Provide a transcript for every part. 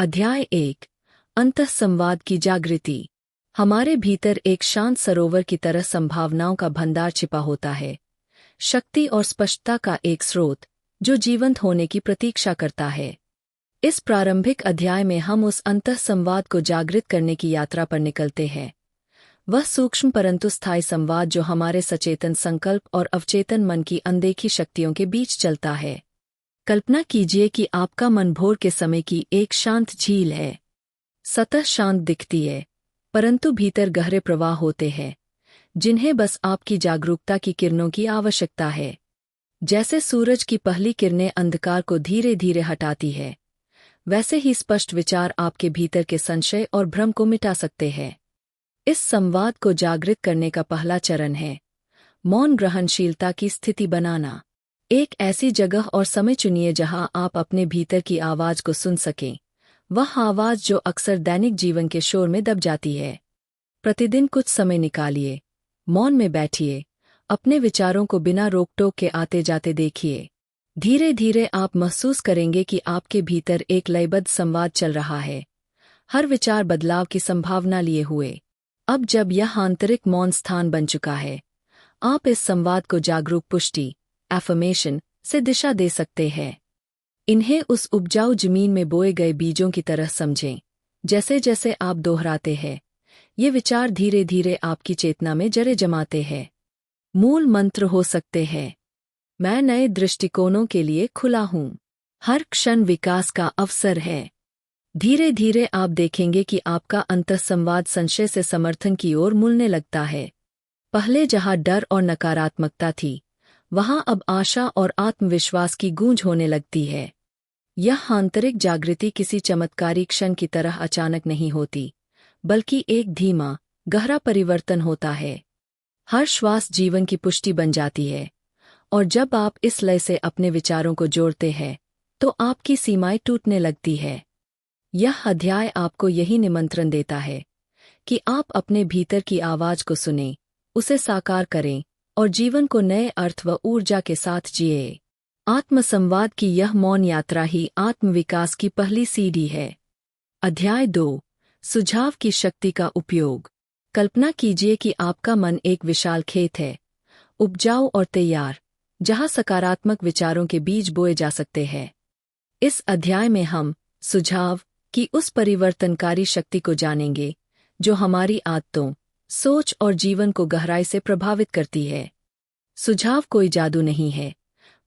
अध्याय 1। अंतःसंवाद की जागृति। हमारे भीतर एक शांत सरोवर की तरह संभावनाओं का भंडार छिपा होता है, शक्ति और स्पष्टता का एक स्रोत जो जीवंत होने की प्रतीक्षा करता है। इस प्रारंभिक अध्याय में हम उस अंतःसंवाद को जागृत करने की यात्रा पर निकलते हैं। वह सूक्ष्म परंतु स्थायी संवाद जो हमारे सचेतन संकल्प और अवचेतन मन की अनदेखी शक्तियों के बीच चलता है। कल्पना कीजिए कि आपका मन भोर के समय की एक शांत झील है। सतह शांत दिखती है, परंतु भीतर गहरे प्रवाह होते हैं, जिन्हें बस आपकी जागरूकता की किरणों की आवश्यकता है। जैसे सूरज की पहली किरणें अंधकार को धीरे धीरे हटाती है, वैसे ही स्पष्ट विचार आपके भीतर के संशय और भ्रम को मिटा सकते हैं। इस संवाद को जागृत करने का पहला चरण है मौन ग्रहणशीलता की स्थिति बनाना। एक ऐसी जगह और समय चुनिए जहां आप अपने भीतर की आवाज को सुन सकें, वह आवाज जो अक्सर दैनिक जीवन के शोर में दब जाती है। प्रतिदिन कुछ समय निकालिए, मौन में बैठिए, अपने विचारों को बिना रोक-टोक के आते जाते देखिए। धीरे धीरे आप महसूस करेंगे कि आपके भीतर एक लयबद्ध संवाद चल रहा है, हर विचार बदलाव की संभावना लिए हुए। अब जब यह आंतरिक मौन स्थान बन चुका है, आप इस संवाद को जागरूक पुष्टि एफर्मेशन से दिशा दे सकते हैं। इन्हें उस उपजाऊ जमीन में बोए गए बीजों की तरह समझें। जैसे जैसे आप दोहराते हैं, ये विचार धीरे धीरे आपकी चेतना में जड़ें जमाते हैं। मूल मंत्र हो सकते हैं: मैं नए दृष्टिकोणों के लिए खुला हूं, हर क्षण विकास का अवसर है। धीरे धीरे आप देखेंगे कि आपका अंतःसंवाद संशय से समर्थन की ओर मुड़ने लगता है। पहले जहां डर और नकारात्मकता थी, वहां अब आशा और आत्मविश्वास की गूंज होने लगती है। यह आंतरिक जागृति किसी चमत्कारी क्षण की तरह अचानक नहीं होती, बल्कि एक धीमा, गहरा परिवर्तन होता है। हर श्वास जीवन की पुष्टि बन जाती है, और जब आप इस लय से अपने विचारों को जोड़ते हैं, तो आपकी सीमाएं टूटने लगती है। यह अध्याय आपको यही निमंत्रण देता है कि आप अपने भीतर की आवाज को सुनें, उसे साकार करें और जीवन को नए अर्थ व ऊर्जा के साथ जिए। आत्मसंवाद की यह मौन यात्रा ही आत्मविकास की पहली सीढ़ी है। अध्याय 2। सुझाव की शक्ति का उपयोग। कल्पना कीजिए कि आपका मन एक विशाल खेत है, उपजाऊ और तैयार, जहां सकारात्मक विचारों के बीज बोए जा सकते हैं। इस अध्याय में हम सुझाव की उस परिवर्तनकारी शक्ति को जानेंगे जो हमारी आदतों, सोच और जीवन को गहराई से प्रभावित करती है। सुझाव कोई जादू नहीं है,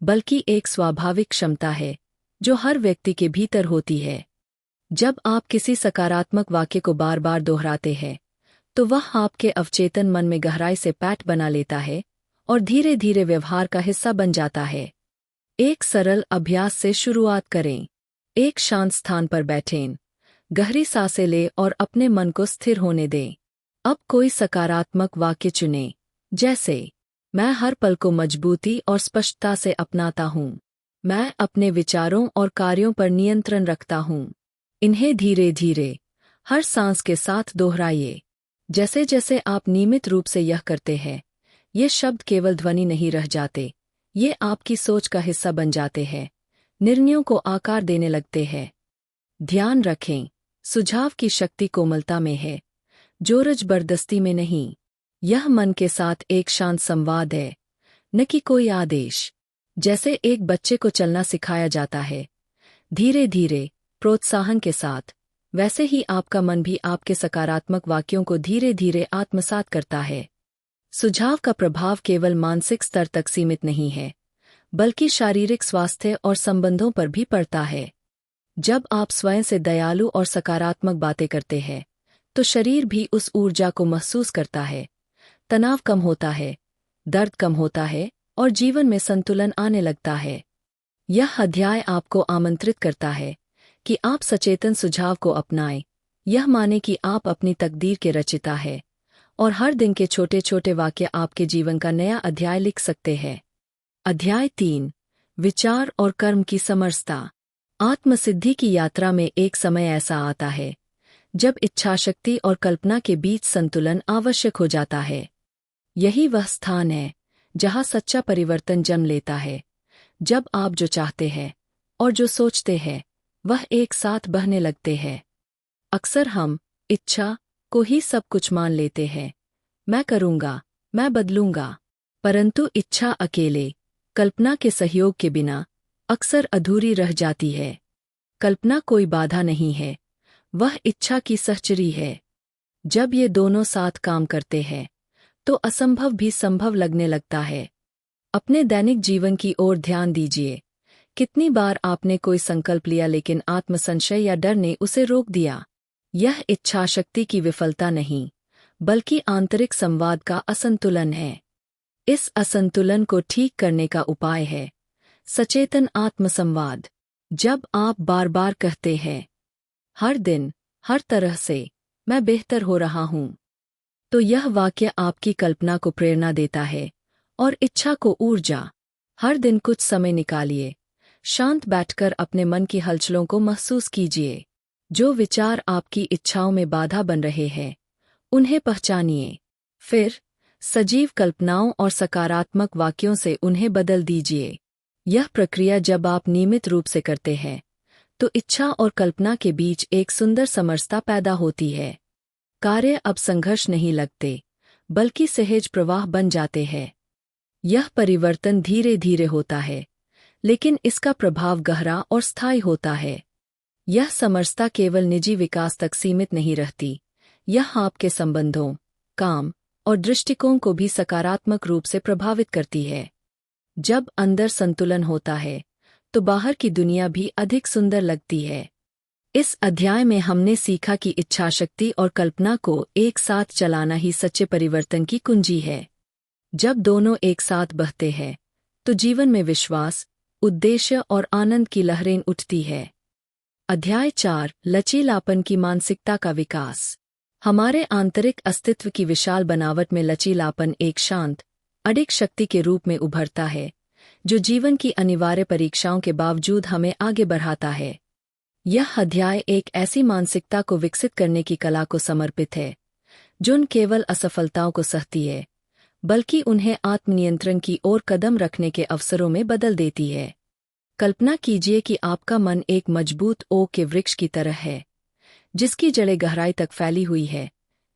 बल्कि एक स्वाभाविक क्षमता है जो हर व्यक्ति के भीतर होती है। जब आप किसी सकारात्मक वाक्य को बार बार दोहराते हैं, तो वह आपके अवचेतन मन में गहराई से पैठ बना लेता है और धीरे धीरे व्यवहार का हिस्सा बन जाता है। एक सरल अभ्यास से शुरुआत करें। एक शांत स्थान पर बैठें, गहरी सांसें लें और अपने मन को स्थिर होने दें। अब कोई सकारात्मक वाक्य चुनें, जैसे मैं हर पल को मजबूती और स्पष्टता से अपनाता हूँ। मैं अपने विचारों और कार्यों पर नियंत्रण रखता हूँ। इन्हें धीरे धीरे, हर सांस के साथ दोहराइए। जैसे जैसे आप नियमित रूप से यह करते हैं, ये शब्द केवल ध्वनि नहीं रह जाते, ये आपकी सोच का हिस्सा बन जाते हैं, निर्णयों को आकार देने लगते हैं। ध्यान रखें, सुझाव की शक्ति कोमलता में है, जोर जबरदस्ती में नहीं। यह मन के साथ एक शांत संवाद है, न कि कोई आदेश। जैसे एक बच्चे को चलना सिखाया जाता है, धीरे धीरे, प्रोत्साहन के साथ, वैसे ही आपका मन भी आपके सकारात्मक वाक्यों को धीरे धीरे आत्मसात करता है। सुझाव का प्रभाव केवल मानसिक स्तर तक सीमित नहीं है, बल्कि शारीरिक स्वास्थ्य और संबंधों पर भी पड़ता है। जब आप स्वयं से दयालु और सकारात्मक बातें करते हैं, तो शरीर भी उस ऊर्जा को महसूस करता है। तनाव कम होता है, दर्द कम होता है और जीवन में संतुलन आने लगता है। यह अध्याय आपको आमंत्रित करता है कि आप सचेतन सुझाव को अपनाएं, यह माने कि आप अपनी तकदीर के रचिता है और हर दिन के छोटे छोटे वाक्य आपके जीवन का नया अध्याय लिख सकते हैं। अध्याय 3। विचार और कर्म की समरसता। आत्मसिद्धि की यात्रा में एक समय ऐसा आता है जब इच्छाशक्ति और कल्पना के बीच संतुलन आवश्यक हो जाता है। यही वह स्थान है जहां सच्चा परिवर्तन जन्म लेता है, जब आप जो चाहते हैं और जो सोचते हैं, वह एक साथ बहने लगते हैं। अक्सर हम इच्छा को ही सब कुछ मान लेते हैं। मैं करूँगा, मैं बदलूंगा। परंतु इच्छा अकेले कल्पना के सहयोग के बिना अक्सर अधूरी रह जाती है। कल्पना कोई बाधा नहीं है, वह इच्छा की सहचरी है। जब ये दोनों साथ काम करते हैं तो असंभव भी संभव लगने लगता है। अपने दैनिक जीवन की ओर ध्यान दीजिए। कितनी बार आपने कोई संकल्प लिया लेकिन आत्मसंशय या डर ने उसे रोक दिया। यह इच्छाशक्ति की विफलता नहीं, बल्कि आंतरिक संवाद का असंतुलन है। इस असंतुलन को ठीक करने का उपाय है सचेतन आत्मसंवाद। जब आप बार बार कहते हैं, हर दिन, हर तरह से, मैं बेहतर हो रहा हूं, तो यह वाक्य आपकी कल्पना को प्रेरणा देता है और इच्छा को ऊर्जा। हर दिन कुछ समय निकालिए, शांत बैठकर अपने मन की हलचलों को महसूस कीजिए। जो विचार आपकी इच्छाओं में बाधा बन रहे हैं, उन्हें पहचानिए। फिर सजीव कल्पनाओं और सकारात्मक वाक्यों से उन्हें बदल दीजिए। यह प्रक्रिया जब आप नियमित रूप से करते हैं, तो इच्छा और कल्पना के बीच एक सुंदर समरसता पैदा होती है। कार्य अब संघर्ष नहीं लगते, बल्कि सहज प्रवाह बन जाते हैं। यह परिवर्तन धीरे धीरे होता है, लेकिन इसका प्रभाव गहरा और स्थायी होता है। यह समरसता केवल निजी विकास तक सीमित नहीं रहती, यह आपके संबंधों, काम और दृष्टिकोण को भी सकारात्मक रूप से प्रभावित करती है। जब अंदर संतुलन होता है, तो बाहर की दुनिया भी अधिक सुंदर लगती है। इस अध्याय में हमने सीखा कि इच्छाशक्ति और कल्पना को एक साथ चलाना ही सच्चे परिवर्तन की कुंजी है। जब दोनों एक साथ बहते हैं, तो जीवन में विश्वास, उद्देश्य और आनंद की लहरें उठती है। अध्याय 4 लचीलापन की मानसिकता का विकास। हमारे आंतरिक अस्तित्व की विशाल बनावट में लचीलापन एक शांत, अडिग शक्ति के रूप में उभरता है, जो जीवन की अनिवार्य परीक्षाओं के बावजूद हमें आगे बढ़ाता है। यह अध्याय एक ऐसी मानसिकता को विकसित करने की कला को समर्पित है, जो न केवल असफलताओं को सहती है, बल्कि उन्हें आत्मनियंत्रण की ओर कदम रखने के अवसरों में बदल देती है। कल्पना कीजिए कि आपका मन एक मजबूत ओक के वृक्ष की तरह है, जिसकी जड़ें गहराई तक फैली हुई है,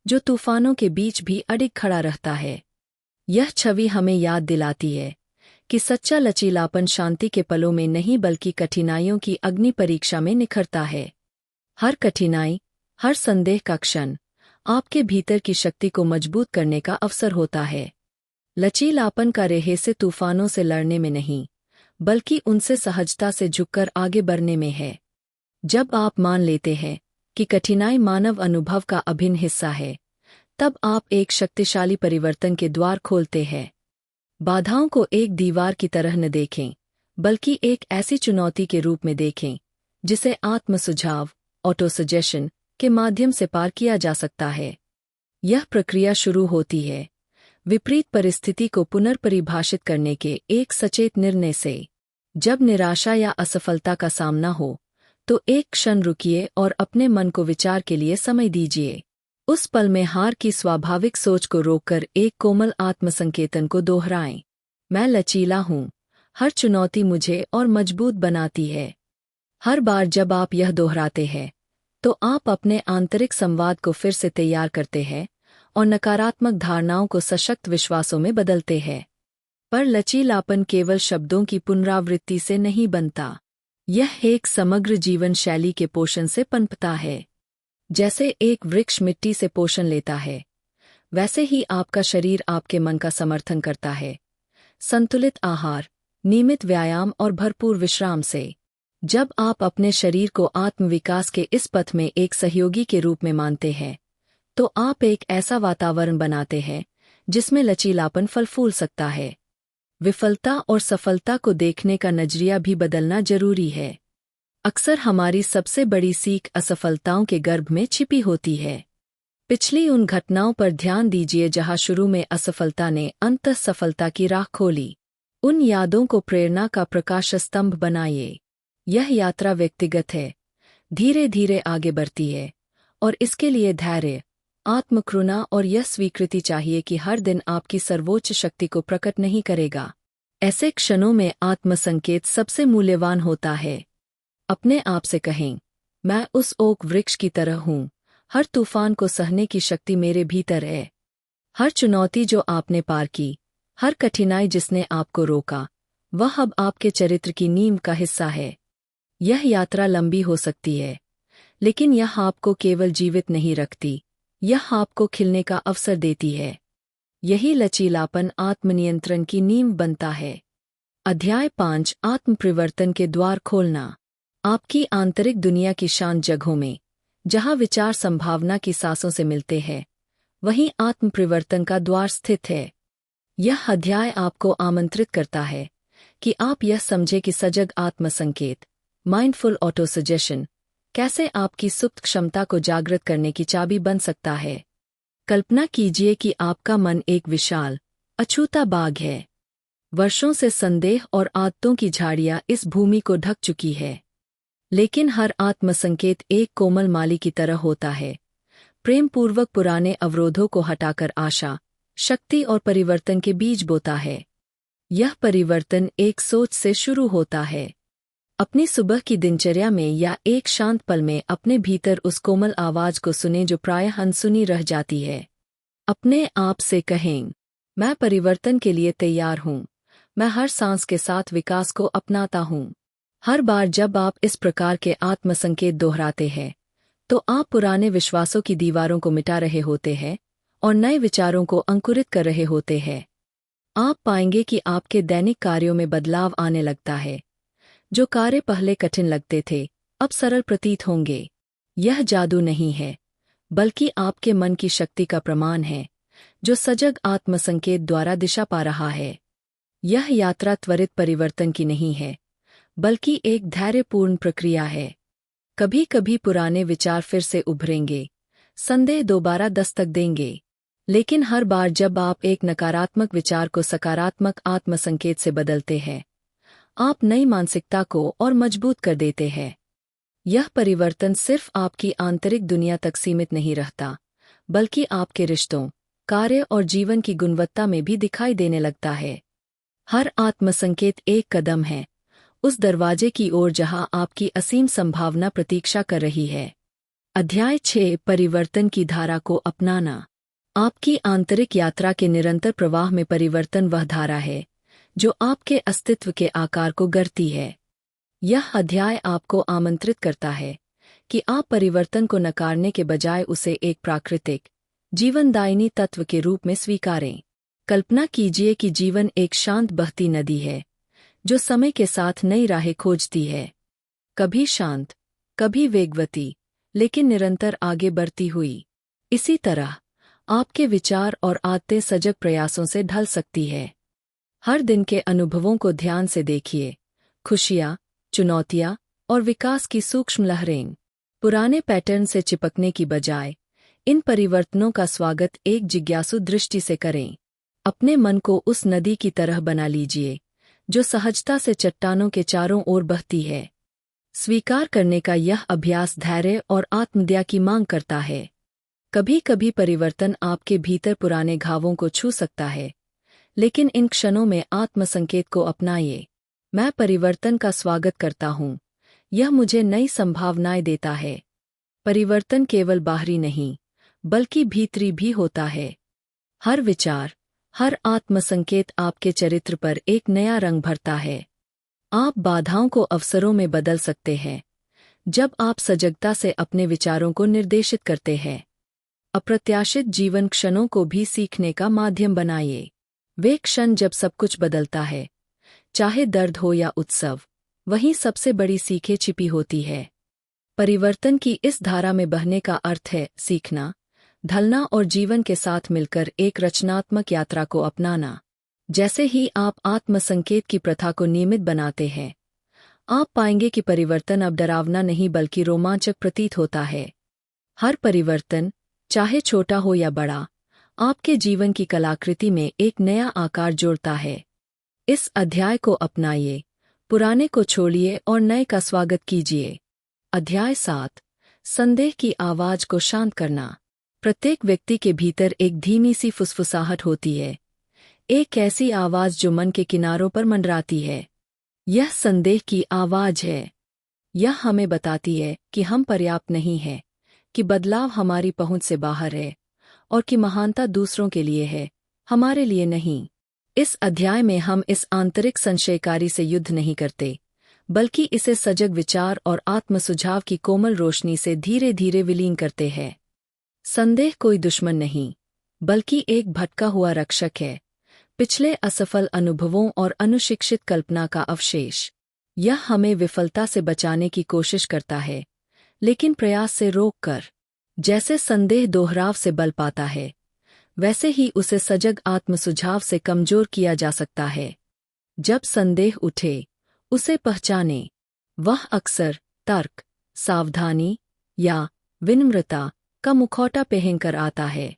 जो तूफानों के बीच भी अडिग खड़ा रहता है। यह छवि हमें याद दिलाती है कि सच्चा लचीलापन शांति के पलों में नहीं बल्कि कठिनाइयों की अग्नि परीक्षा में निखरता है। हर कठिनाई, हर संदेह का क्षण आपके भीतर की शक्ति को मजबूत करने का अवसर होता है। लचीलापन का रहस्य तूफानों से लड़ने में नहीं, बल्कि उनसे सहजता से झुककर आगे बढ़ने में है। जब आप मान लेते हैं कि कठिनाई मानव अनुभव का अभिन्न हिस्सा है, तब आप एक शक्तिशाली परिवर्तन के द्वार खोलते हैं। बाधाओं को एक दीवार की तरह न देखें, बल्कि एक ऐसी चुनौती के रूप में देखें, जिसे आत्मसुझाव, ऑटोसजेशन के माध्यम से पार किया जा सकता है। यह प्रक्रिया शुरू होती है विपरीत परिस्थिति को पुनर्परिभाषित करने के एक सचेत निर्णय से। जब निराशा या असफलता का सामना हो, तो एक क्षण रुकिए और अपने मन को विचार के लिए समय दीजिए। उस पल में हार की स्वाभाविक सोच को रोककर एक कोमल आत्मसंकेतन को दोहराएं। मैं लचीला हूँ, हर चुनौती मुझे और मजबूत बनाती है। हर बार जब आप यह दोहराते हैं, तो आप अपने आंतरिक संवाद को फिर से तैयार करते हैं और नकारात्मक धारणाओं को सशक्त विश्वासों में बदलते हैं। पर लचीलापन केवल शब्दों की पुनरावृत्ति से नहीं बनता, यह एक समग्र जीवन शैली के पोषण से पनपता है। जैसे एक वृक्ष मिट्टी से पोषण लेता है, वैसे ही आपका शरीर आपके मन का समर्थन करता है। संतुलित आहार, नियमित व्यायाम और भरपूर विश्राम से। जब आप अपने शरीर को आत्मविकास के इस पथ में एक सहयोगी के रूप में मानते हैं, तो आप एक ऐसा वातावरण बनाते हैं जिसमें लचीलापन फल फूल सकता है। विफलता और सफलता को देखने का नजरिया भी बदलना जरूरी है। अक्सर हमारी सबसे बड़ी सीख असफलताओं के गर्भ में छिपी होती है। पिछली उन घटनाओं पर ध्यान दीजिए जहां शुरू में असफलता ने अंततः सफलता की राह खोली। उन यादों को प्रेरणा का प्रकाश स्तंभ बनाइए। यह यात्रा व्यक्तिगत है, धीरे धीरे आगे बढ़ती है, और इसके लिए धैर्य, आत्मकरुणा और यह स्वीकृति चाहिए कि हर दिन आपकी सर्वोच्च शक्ति को प्रकट नहीं करेगा। ऐसे क्षणों में आत्मसंकेत सबसे मूल्यवान होता है। अपने आप से कहें, मैं उस ओक वृक्ष की तरह हूँ, हर तूफान को सहने की शक्ति मेरे भीतर है। हर चुनौती जो आपने पार की, हर कठिनाई जिसने आपको रोका, वह अब आपके चरित्र की नींव का हिस्सा है। यह यात्रा लंबी हो सकती है, लेकिन यह आपको केवल जीवित नहीं रखती, यह आपको खिलने का अवसर देती है। यही लचीलापन आत्मनियंत्रण की नींव बनता है। अध्याय 5 आत्म परिवर्तन के द्वार खोलना। आपकी आंतरिक दुनिया की शांत जगहों में, जहाँ विचार संभावना की सांसों से मिलते हैं, वहीं आत्म परिवर्तन का द्वार स्थित है। यह अध्याय आपको आमंत्रित करता है कि आप यह समझे कि सजग आत्मसंकेत, माइंडफुल ऑटोसजेशन, कैसे आपकी सुप्त क्षमता को जागृत करने की चाबी बन सकता है। कल्पना कीजिए कि आपका मन एक विशाल, अछूता बाग है। वर्षों से संदेह और आदतों की झाड़ियां इस भूमि को ढक चुकी है। लेकिन हर आत्मसंकेत एक कोमल माली की तरह होता है, प्रेमपूर्वक पुराने अवरोधों को हटाकर आशा, शक्ति और परिवर्तन के बीज बोता है। यह परिवर्तन एक सोच से शुरू होता है। अपनी सुबह की दिनचर्या में या एक शांत पल में अपने भीतर उस कोमल आवाज को सुने जो प्रायः अनसुनी रह जाती है। अपने आप से कहें, मैं परिवर्तन के लिए तैयार हूँ, मैं हर सांस के साथ विकास को अपनाता हूँ। हर बार जब आप इस प्रकार के आत्मसंकेत दोहराते हैं, तो आप पुराने विश्वासों की दीवारों को मिटा रहे होते हैं और नए विचारों को अंकुरित कर रहे होते हैं। आप पाएंगे कि आपके दैनिक कार्यों में बदलाव आने लगता है। जो कार्य पहले कठिन लगते थे, अब सरल प्रतीत होंगे। यह जादू नहीं है, बल्कि आपके मन की शक्ति का प्रमाण है, जो सजग आत्मसंकेत द्वारा दिशा पा रहा है। यह यात्रा त्वरित परिवर्तन की नहीं है, बल्कि एक धैर्यपूर्ण प्रक्रिया है। कभी कभी पुराने विचार फिर से उभरेंगे, संदेह दोबारा दस्तक देंगे, लेकिन हर बार जब आप एक नकारात्मक विचार को सकारात्मक आत्मसंकेत से बदलते हैं, आप नई मानसिकता को और मजबूत कर देते हैं। यह परिवर्तन सिर्फ आपकी आंतरिक दुनिया तक सीमित नहीं रहता, बल्कि आपके रिश्तों, कार्य और जीवन की गुणवत्ता में भी दिखाई देने लगता है। हर आत्मसंकेत एक कदम है, उस दरवाजे की ओर जहां आपकी असीम संभावना प्रतीक्षा कर रही है। अध्याय 6 परिवर्तन की धारा को अपनाना। आपकी आंतरिक यात्रा के निरंतर प्रवाह में परिवर्तन वह धारा है, जो आपके अस्तित्व के आकार को गढ़ती है। यह अध्याय आपको आमंत्रित करता है कि आप परिवर्तन को नकारने के बजाय उसे एक प्राकृतिक, जीवनदायिनी तत्व के रूप में स्वीकारें। कल्पना कीजिए कि जीवन एक शांत बहती नदी है, जो समय के साथ नई राहें खोजती है। कभी शांत, कभी वेगवती, लेकिन निरंतर आगे बढ़ती हुई। इसी तरह आपके विचार और आदतें सजग प्रयासों से ढल सकती है। हर दिन के अनुभवों को ध्यान से देखिए, खुशियाँ, चुनौतियाँ और विकास की सूक्ष्म लहरें। पुराने पैटर्न से चिपकने की बजाय इन परिवर्तनों का स्वागत एक जिज्ञासु दृष्टि से करें। अपने मन को उस नदी की तरह बना लीजिए, जो सहजता से चट्टानों के चारों ओर बहती है। स्वीकार करने का यह अभ्यास धैर्य और आत्मदया की मांग करता है। कभी कभी परिवर्तन आपके भीतर पुराने घावों को छू सकता है, लेकिन इन क्षणों में आत्मसंकेत को अपनाइए। मैं परिवर्तन का स्वागत करता हूँ, यह मुझे नई संभावनाएं देता है। परिवर्तन केवल बाहरी नहीं, बल्कि भीतरी भी होता है। हर विचार, हर आत्मसंकेत आपके चरित्र पर एक नया रंग भरता है। आप बाधाओं को अवसरों में बदल सकते हैं, जब आप सजगता से अपने विचारों को निर्देशित करते हैं। अप्रत्याशित जीवन क्षणों को भी सीखने का माध्यम बनाइए। वे क्षण जब सब कुछ बदलता है, चाहे दर्द हो या उत्सव, वहीं सबसे बड़ी सीखें छिपी होती है। परिवर्तन की इस धारा में बहने का अर्थ है सीखना, ढलना और जीवन के साथ मिलकर एक रचनात्मक यात्रा को अपनाना। जैसे ही आप आत्मसंकेत की प्रथा को नियमित बनाते हैं, आप पाएंगे कि परिवर्तन अब डरावना नहीं बल्कि रोमांचक प्रतीत होता है। हर परिवर्तन, चाहे छोटा हो या बड़ा, आपके जीवन की कलाकृति में एक नया आकार जोड़ता है। इस अध्याय को अपनाइए, पुराने को छोड़िए और नए का स्वागत कीजिए। अध्याय 7 संदेह की आवाज को शांत करना। प्रत्येक व्यक्ति के भीतर एक धीमी सी फुसफुसाहट होती है, एक ऐसी आवाज जो मन के किनारों पर मंडराती है। यह संदेह की आवाज है। यह हमें बताती है कि हम पर्याप्त नहीं हैं, कि बदलाव हमारी पहुंच से बाहर है और कि महानता दूसरों के लिए है, हमारे लिए नहीं। इस अध्याय में हम इस आंतरिक संशयकारी से युद्ध नहीं करते, बल्कि इसे सजग विचार और आत्मसुझाव की कोमल रोशनी से धीरे धीरे विलीन करते हैं। संदेह कोई दुश्मन नहीं, बल्कि एक भटका हुआ रक्षक है, पिछले असफल अनुभवों और अनुशिक्षित कल्पना का अवशेष। यह हमें विफलता से बचाने की कोशिश करता है, लेकिन प्रयास से रोककर। जैसे संदेह दोहराव से बल पाता है, वैसे ही उसे सजग आत्मसुझाव से कमजोर किया जा सकता है। जब संदेह उठे, उसे पहचाने। वह अक्सर तर्क, सावधानी या विनम्रता का मुखौटा पहनकर आता है।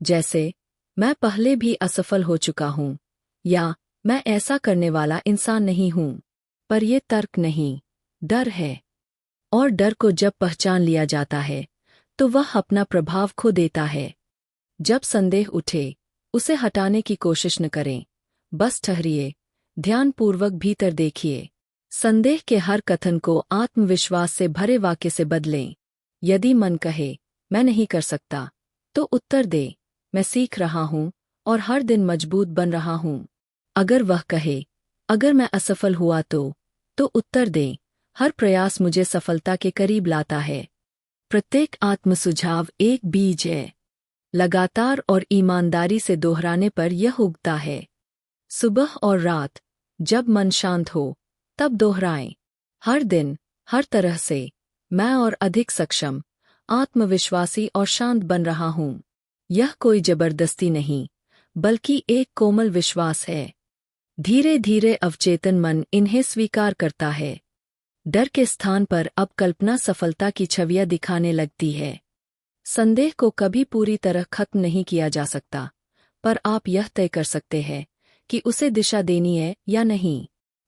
जैसे, मैं पहले भी असफल हो चुका हूँ, या मैं ऐसा करने वाला इंसान नहीं हूँ। पर यह तर्क नहीं, डर है। और डर को जब पहचान लिया जाता है, तो वह अपना प्रभाव खो देता है। जब संदेह उठे, उसे हटाने की कोशिश न करें, बस ठहरिए, ध्यानपूर्वक भीतर देखिए। संदेह के हर कथन को आत्मविश्वास से भरे वाक्य से बदलें। यदि मन कहे, मैं नहीं कर सकता, तो उत्तर दे, मैं सीख रहा हूँ और हर दिन मजबूत बन रहा हूँ। अगर वह कहे, अगर मैं असफल हुआ तो उत्तर दे, हर प्रयास मुझे सफलता के करीब लाता है। प्रत्येक आत्मसुझाव एक बीज है, लगातार और ईमानदारी से दोहराने पर यह उगता है। सुबह और रात, जब मन शांत हो, तब दोहराएं। हर दिन, हर तरह से, मैं और अधिक सक्षम, आत्मविश्वासी और शांत बन रहा हूँ। यह कोई जबरदस्ती नहीं, बल्कि एक कोमल विश्वास है। धीरे धीरे अवचेतन मन इन्हें स्वीकार करता है। डर के स्थान पर अब कल्पना सफलता की छवियां दिखाने लगती है। संदेह को कभी पूरी तरह खत्म नहीं किया जा सकता, पर आप यह तय कर सकते हैं कि उसे दिशा देनी है या नहीं।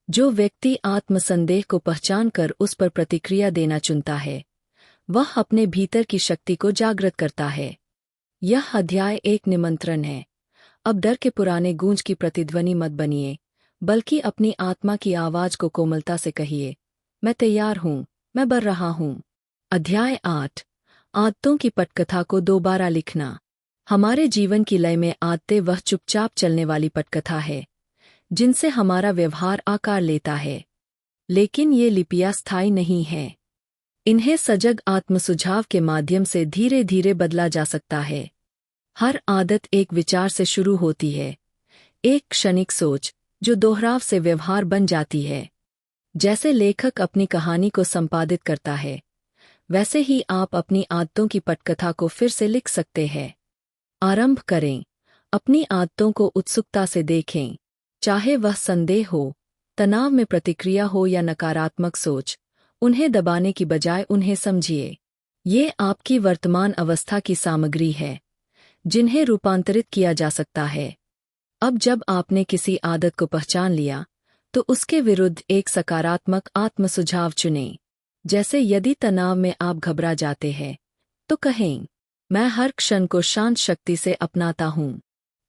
जो व्यक्ति आत्मसंदेह को पहचानकर उस पर प्रतिक्रिया देना चुनता है, वह अपने भीतर की शक्ति को जागृत करता है। यह अध्याय एक निमंत्रण है। अब डर के पुराने गूंज की प्रतिध्वनि मत बनिए, बल्कि अपनी आत्मा की आवाज को कोमलता से कहिए, मैं तैयार हूँ, मैं बढ़ रहा हूँ। अध्याय 8, आदतों की पटकथा को दोबारा लिखना। हमारे जीवन की लय में आदतें वह चुपचाप चलने वाली पटकथा है, जिनसे हमारा व्यवहार आकार लेता है। लेकिन ये लिपियां स्थायी नहीं हैं। इन्हें सजग आत्मसुझाव के माध्यम से धीरे धीरे बदला जा सकता है। हर आदत एक विचार से शुरू होती है, एक क्षणिक सोच जो दोहराव से व्यवहार बन जाती है। जैसे लेखक अपनी कहानी को संपादित करता है, वैसे ही आप अपनी आदतों की पटकथा को फिर से लिख सकते हैं। आरंभ करें। अपनी आदतों को उत्सुकता से देखें। चाहे वह संदेह हो, तनाव में प्रतिक्रिया हो या नकारात्मक सोच, उन्हें दबाने की बजाय उन्हें समझिए। ये आपकी वर्तमान अवस्था की सामग्री है, जिन्हें रूपांतरित किया जा सकता है। अब जब आपने किसी आदत को पहचान लिया, तो उसके विरुद्ध एक सकारात्मक आत्मसुझाव चुनें। जैसे यदि तनाव में आप घबरा जाते हैं, तो कहें, मैं हर क्षण को शांत शक्ति से अपनाता हूँ।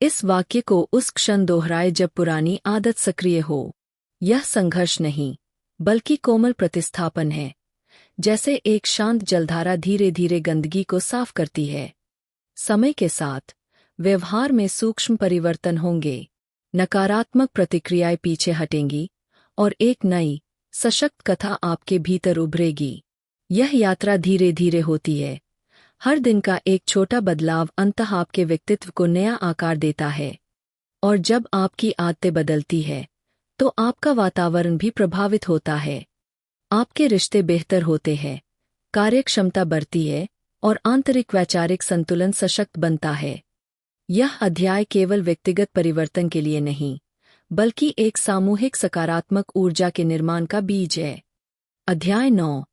इस वाक्य को उस क्षण दोहराए जब पुरानी आदत सक्रिय हो। यह संघर्ष नहीं, बल्कि कोमल प्रतिस्थापन है। जैसे एक शांत जलधारा धीरे धीरे गंदगी को साफ करती है। समय के साथ व्यवहार में सूक्ष्म परिवर्तन होंगे, नकारात्मक प्रतिक्रियाएं पीछे हटेंगी और एक नई, सशक्त कथा आपके भीतर उभरेगी। यह यात्रा धीरे धीरे होती है। हर दिन का एक छोटा बदलाव अंततः आपके व्यक्तित्व को नया आकार देता है। और जब आपकी आदतें बदलती है, तो आपका वातावरण भी प्रभावित होता है। आपके रिश्ते बेहतर होते हैं, कार्यक्षमता बढ़ती है और आंतरिक वैचारिक संतुलन सशक्त बनता है। यह अध्याय केवल व्यक्तिगत परिवर्तन के लिए नहीं, बल्कि एक सामूहिक सकारात्मक ऊर्जा के निर्माण का बीज है। अध्याय 9,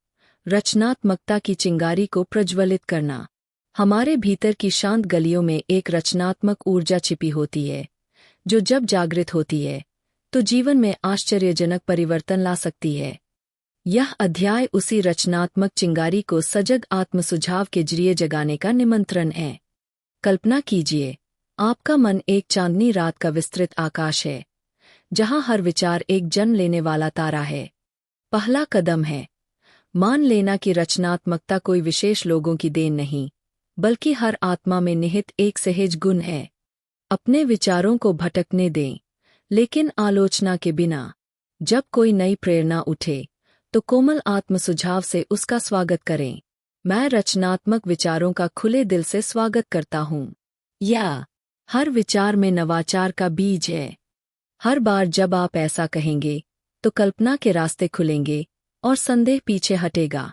रचनात्मकता की चिंगारी को प्रज्वलित करना। हमारे भीतर की शांत गलियों में एक रचनात्मक ऊर्जा छिपी होती है, जो जब जागृत होती है, तो जीवन में आश्चर्यजनक परिवर्तन ला सकती है। यह अध्याय उसी रचनात्मक चिंगारी को सजग आत्मसुझाव के जरिए जगाने का निमंत्रण है। कल्पना कीजिए, आपका मन एक चांदनी रात का विस्तृत आकाश है, जहां हर विचार एक जन्म लेने वाला तारा है। पहला कदम है, मान लेना कि रचनात्मकता कोई विशेष लोगों की देन नहीं, बल्कि हर आत्मा में निहित एक सहज गुण है। अपने विचारों को भटकने दें, लेकिन आलोचना के बिना। जब कोई नई प्रेरणा उठे, तो कोमल आत्म सुझाव से उसका स्वागत करें। मैं रचनात्मक विचारों का खुले दिल से स्वागत करता हूँ। या हर विचार में नवाचार का बीज है। हर बार जब आप ऐसा कहेंगे, तो कल्पना के रास्ते खुलेंगे और संदेह पीछे हटेगा।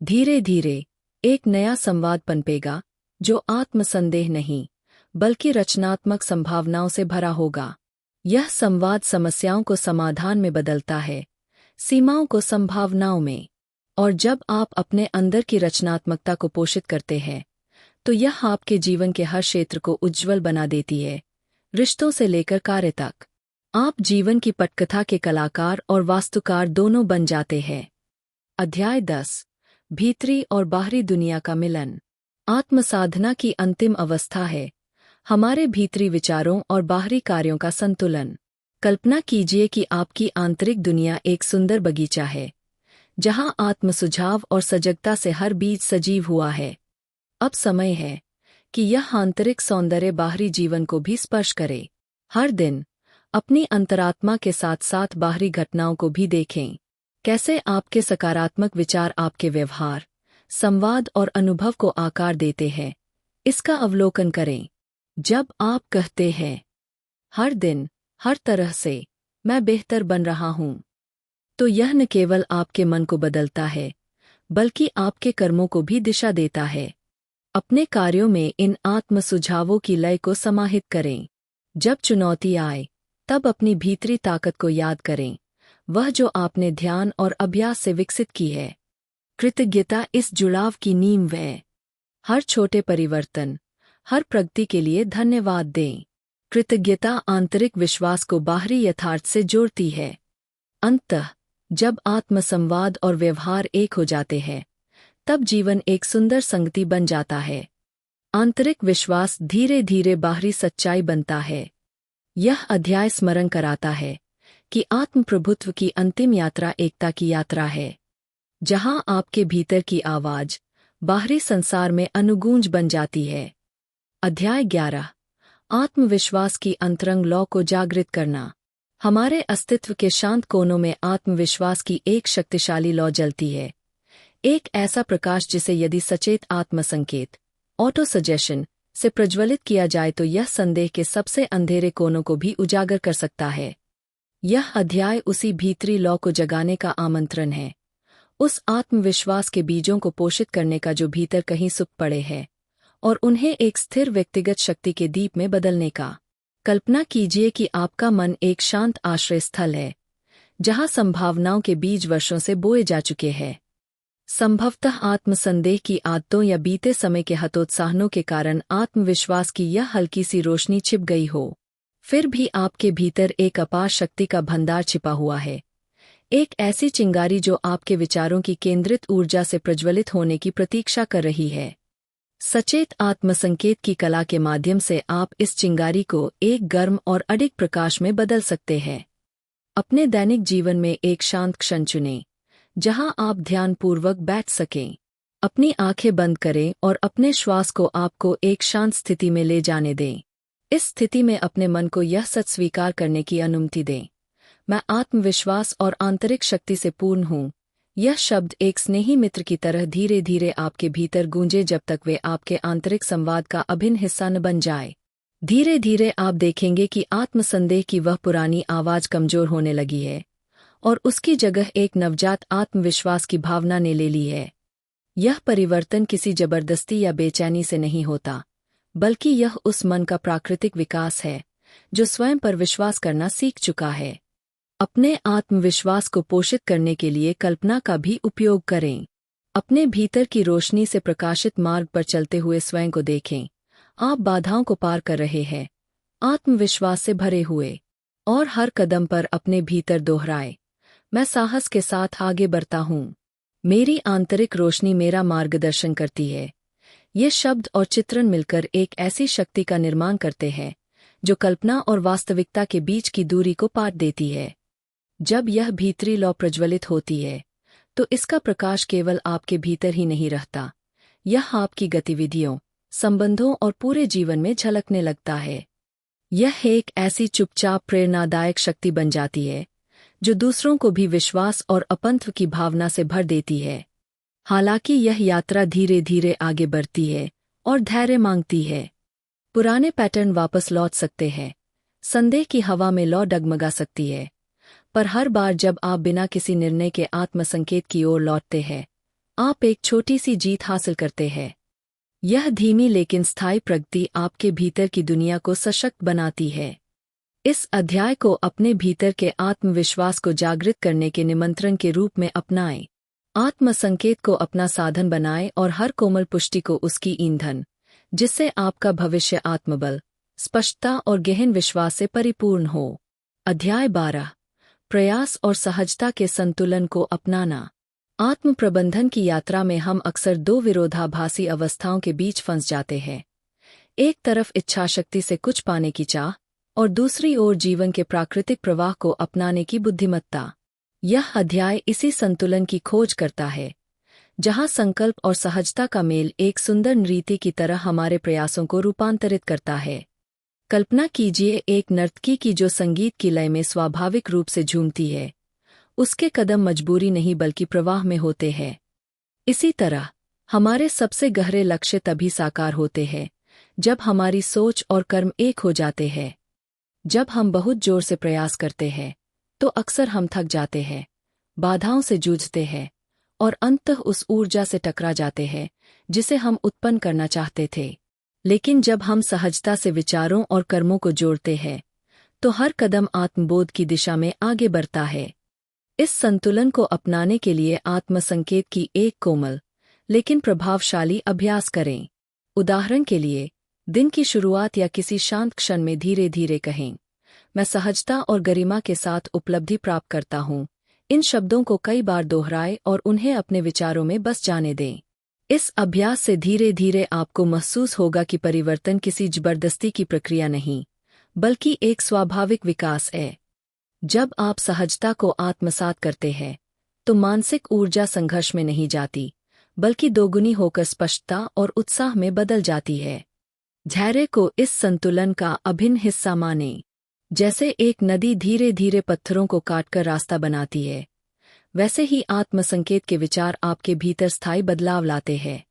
धीरे धीरे एक नया संवाद पनपेगा, जो आत्मसंदेह नहीं, बल्कि रचनात्मक संभावनाओं से भरा होगा। यह संवाद समस्याओं को समाधान में बदलता है, सीमाओं को संभावनाओं में। और जब आप अपने अंदर की रचनात्मकता को पोषित करते हैं, तो यह आपके जीवन के हर क्षेत्र को उज्ज्वल बना देती है, रिश्तों से लेकर कार्य तक। आप जीवन की पटकथा के कलाकार और वास्तुकार दोनों बन जाते हैं। अध्याय 10। भीतरी और बाहरी दुनिया का मिलन। आत्मसाधना की अंतिम अवस्था है हमारे भीतरी विचारों और बाहरी कार्यों का संतुलन। कल्पना कीजिए कि आपकी आंतरिक दुनिया एक सुंदर बगीचा है, जहां आत्मसुझाव और सजगता से हर बीज सजीव हुआ है। अब समय है कि यह आंतरिक सौंदर्य बाहरी जीवन को भी स्पर्श करे। हर दिन अपनी अंतरात्मा के साथ साथ बाहरी घटनाओं को भी देखें। कैसे आपके सकारात्मक विचार आपके व्यवहार, संवाद और अनुभव को आकार देते हैं, इसका अवलोकन करें। जब आप कहते हैं, हर दिन, हर तरह से, मैं बेहतर बन रहा हूं, तो यह न केवल आपके मन को बदलता है, बल्कि आपके कर्मों को भी दिशा देता है। अपने कार्यों में इन आत्म सुझावों की लय को समाहित करें। जब चुनौती आए, तब अपनी भीतरी ताकत को याद करें, वह जो आपने ध्यान और अभ्यास से विकसित की है। कृतज्ञता इस जुड़ाव की नींव है। हर छोटे परिवर्तन, हर प्रगति के लिए धन्यवाद दें। कृतज्ञता आंतरिक विश्वास को बाहरी यथार्थ से जोड़ती है। अंततः जब आत्मसंवाद और व्यवहार एक हो जाते हैं, तब जीवन एक सुंदर संगति बन जाता है। आंतरिक विश्वास धीरे धीरे बाहरी सच्चाई बनता है। यह अध्याय स्मरण कराता है कि आत्म प्रभुत्व की अंतिम यात्रा एकता की यात्रा है, जहां आपके भीतर की आवाज बाहरी संसार में अनुगूंज बन जाती है। अध्याय 11। आत्मविश्वास की अंतरंग लौ को जागृत करना। हमारे अस्तित्व के शांत कोनों में आत्मविश्वास की एक शक्तिशाली लौ जलती है। एक ऐसा प्रकाश जिसे यदि सचेत आत्मसंकेत, ऑटो सजेशन, से प्रज्वलित किया जाए तो यह संदेह के सबसे अंधेरे कोनों को भी उजागर कर सकता है। यह अध्याय उसी भीतरी लौ को जगाने का आमंत्रण है, उस आत्मविश्वास के बीजों को पोषित करने का जो भीतर कहीं सुख पड़े हैं, और उन्हें एक स्थिर व्यक्तिगत शक्ति के दीप में बदलने का। कल्पना कीजिए कि आपका मन एक शांत आश्रय स्थल है, जहां संभावनाओं के बीज वर्षों से बोए जा चुके हैं। संभवतः आत्मसंदेह की आदतों या बीते समय के हतोत्साहनों के कारण आत्मविश्वास की यह हल्की सी रोशनी छिप गई हो। फिर भी आपके भीतर एक अपार शक्ति का भंडार छिपा हुआ है, एक ऐसी चिंगारी जो आपके विचारों की केंद्रित ऊर्जा से प्रज्वलित होने की प्रतीक्षा कर रही है। सचेत आत्मसंकेत की कला के माध्यम से आप इस चिंगारी को एक गर्म और अडिग प्रकाश में बदल सकते हैं। अपने दैनिक जीवन में एक शांत क्षण चुनें, जहां आप ध्यानपूर्वक बैठ सकें। अपनी आंखें बंद करें और अपने श्वास को आपको एक शांत स्थिति में ले जाने दें। इस स्थिति में अपने मन को यह सच स्वीकार करने की अनुमति दें, मैं आत्मविश्वास और आंतरिक शक्ति से पूर्ण हूँ। यह शब्द एक स्नेही मित्र की तरह धीरे धीरे आपके भीतर गूंजे जब तक वे आपके आंतरिक संवाद का अभिन्न हिस्सा न बन जाए। धीरे धीरे आप देखेंगे कि आत्मसंदेह की वह पुरानी आवाज कमजोर होने लगी है, और उसकी जगह एक नवजात आत्मविश्वास की भावना ने ले ली है। यह परिवर्तन किसी जबरदस्ती या बेचैनी से नहीं होता, बल्कि यह उस मन का प्राकृतिक विकास है जो स्वयं पर विश्वास करना सीख चुका है। अपने आत्मविश्वास को पोषित करने के लिए कल्पना का भी उपयोग करें। अपने भीतर की रोशनी से प्रकाशित मार्ग पर चलते हुए स्वयं को देखें। आप बाधाओं को पार कर रहे हैं, आत्मविश्वास से भरे हुए, और हर कदम पर अपने भीतर दोहराए, मैं साहस के साथ आगे बढ़ता हूँ। मेरी आंतरिक रोशनी मेरा मार्गदर्शन करती है। ये शब्द और चित्रण मिलकर एक ऐसी शक्ति का निर्माण करते हैं जो कल्पना और वास्तविकता के बीच की दूरी को पाट देती है। जब यह भीतरी लौ प्रज्वलित होती है, तो इसका प्रकाश केवल आपके भीतर ही नहीं रहता, यह आपकी गतिविधियों, संबंधों और पूरे जीवन में झलकने लगता है। यह एक ऐसी चुपचाप प्रेरणादायक शक्ति बन जाती है जो दूसरों को भी विश्वास और अपंत्व की भावना से भर देती है। हालांकि यह यात्रा धीरे धीरे आगे बढ़ती है और धैर्य मांगती है। पुराने पैटर्न वापस लौट सकते हैं, संदेह की हवा में लौ डगमगा सकती है, पर हर बार जब आप बिना किसी निर्णय के आत्मसंकेत की ओर लौटते हैं, आप एक छोटी सी जीत हासिल करते हैं। यह धीमी लेकिन स्थायी प्रगति आपके भीतर की दुनिया को सशक्त बनाती है। इस अध्याय को अपने भीतर के आत्मविश्वास को जागृत करने के निमंत्रण के रूप में अपनाएं। आत्मसंकेत को अपना साधन बनाएं और हर कोमल पुष्टि को उसकी ईंधन, जिससे आपका भविष्य आत्मबल, स्पष्टता और गहन विश्वास से परिपूर्ण हो। अध्याय 12, प्रयास और सहजता के संतुलन को अपनाना। आत्म प्रबंधन की यात्रा में हम अक्सर दो विरोधाभासी अवस्थाओं के बीच फंस जाते हैं। एक तरफ इच्छाशक्ति से कुछ पाने की चाह और दूसरी ओर जीवन के प्राकृतिक प्रवाह को अपनाने की बुद्धिमत्ता। यह अध्याय इसी संतुलन की खोज करता है, जहां संकल्प और सहजता का मेल एक सुंदर नृत्य की तरह हमारे प्रयासों को रूपांतरित करता है। कल्पना कीजिए एक नर्तकी की जो संगीत की लय में स्वाभाविक रूप से झूमती है। उसके कदम मजबूरी नहीं बल्कि प्रवाह में होते हैं। इसी तरह हमारे सबसे गहरे लक्ष्य तभी साकार होते हैं जब हमारी सोच और कर्म एक हो जाते हैं। जब हम बहुत जोर से प्रयास करते हैं तो अक्सर हम थक जाते हैं, बाधाओं से जूझते हैं और अंततः उस ऊर्जा से टकरा जाते हैं जिसे हम उत्पन्न करना चाहते थे। लेकिन जब हम सहजता से विचारों और कर्मों को जोड़ते हैं तो हर कदम आत्मबोध की दिशा में आगे बढ़ता है। इस संतुलन को अपनाने के लिए आत्मसंकेत की एक कोमल लेकिन प्रभावशाली अभ्यास करें। उदाहरण के लिए, दिन की शुरुआत या किसी शांत क्षण में धीरे धीरे कहें, मैं सहजता और गरिमा के साथ उपलब्धि प्राप्त करता हूँ। इन शब्दों को कई बार दोहराएं और उन्हें अपने विचारों में बस जाने दें। इस अभ्यास से धीरे धीरे आपको महसूस होगा कि परिवर्तन किसी जबरदस्ती की प्रक्रिया नहीं, बल्कि एक स्वाभाविक विकास है। जब आप सहजता को आत्मसात करते हैं तो मानसिक ऊर्जा संघर्ष में नहीं जाती, बल्कि दोगुनी होकर स्पष्टता और उत्साह में बदल जाती है। धैर्य को इस संतुलन का अभिन्न हिस्सा मानें। जैसे एक नदी धीरे धीरे पत्थरों को काटकर रास्ता बनाती है, वैसे ही आत्मसंकेत के विचार आपके भीतर स्थायी बदलाव लाते हैं।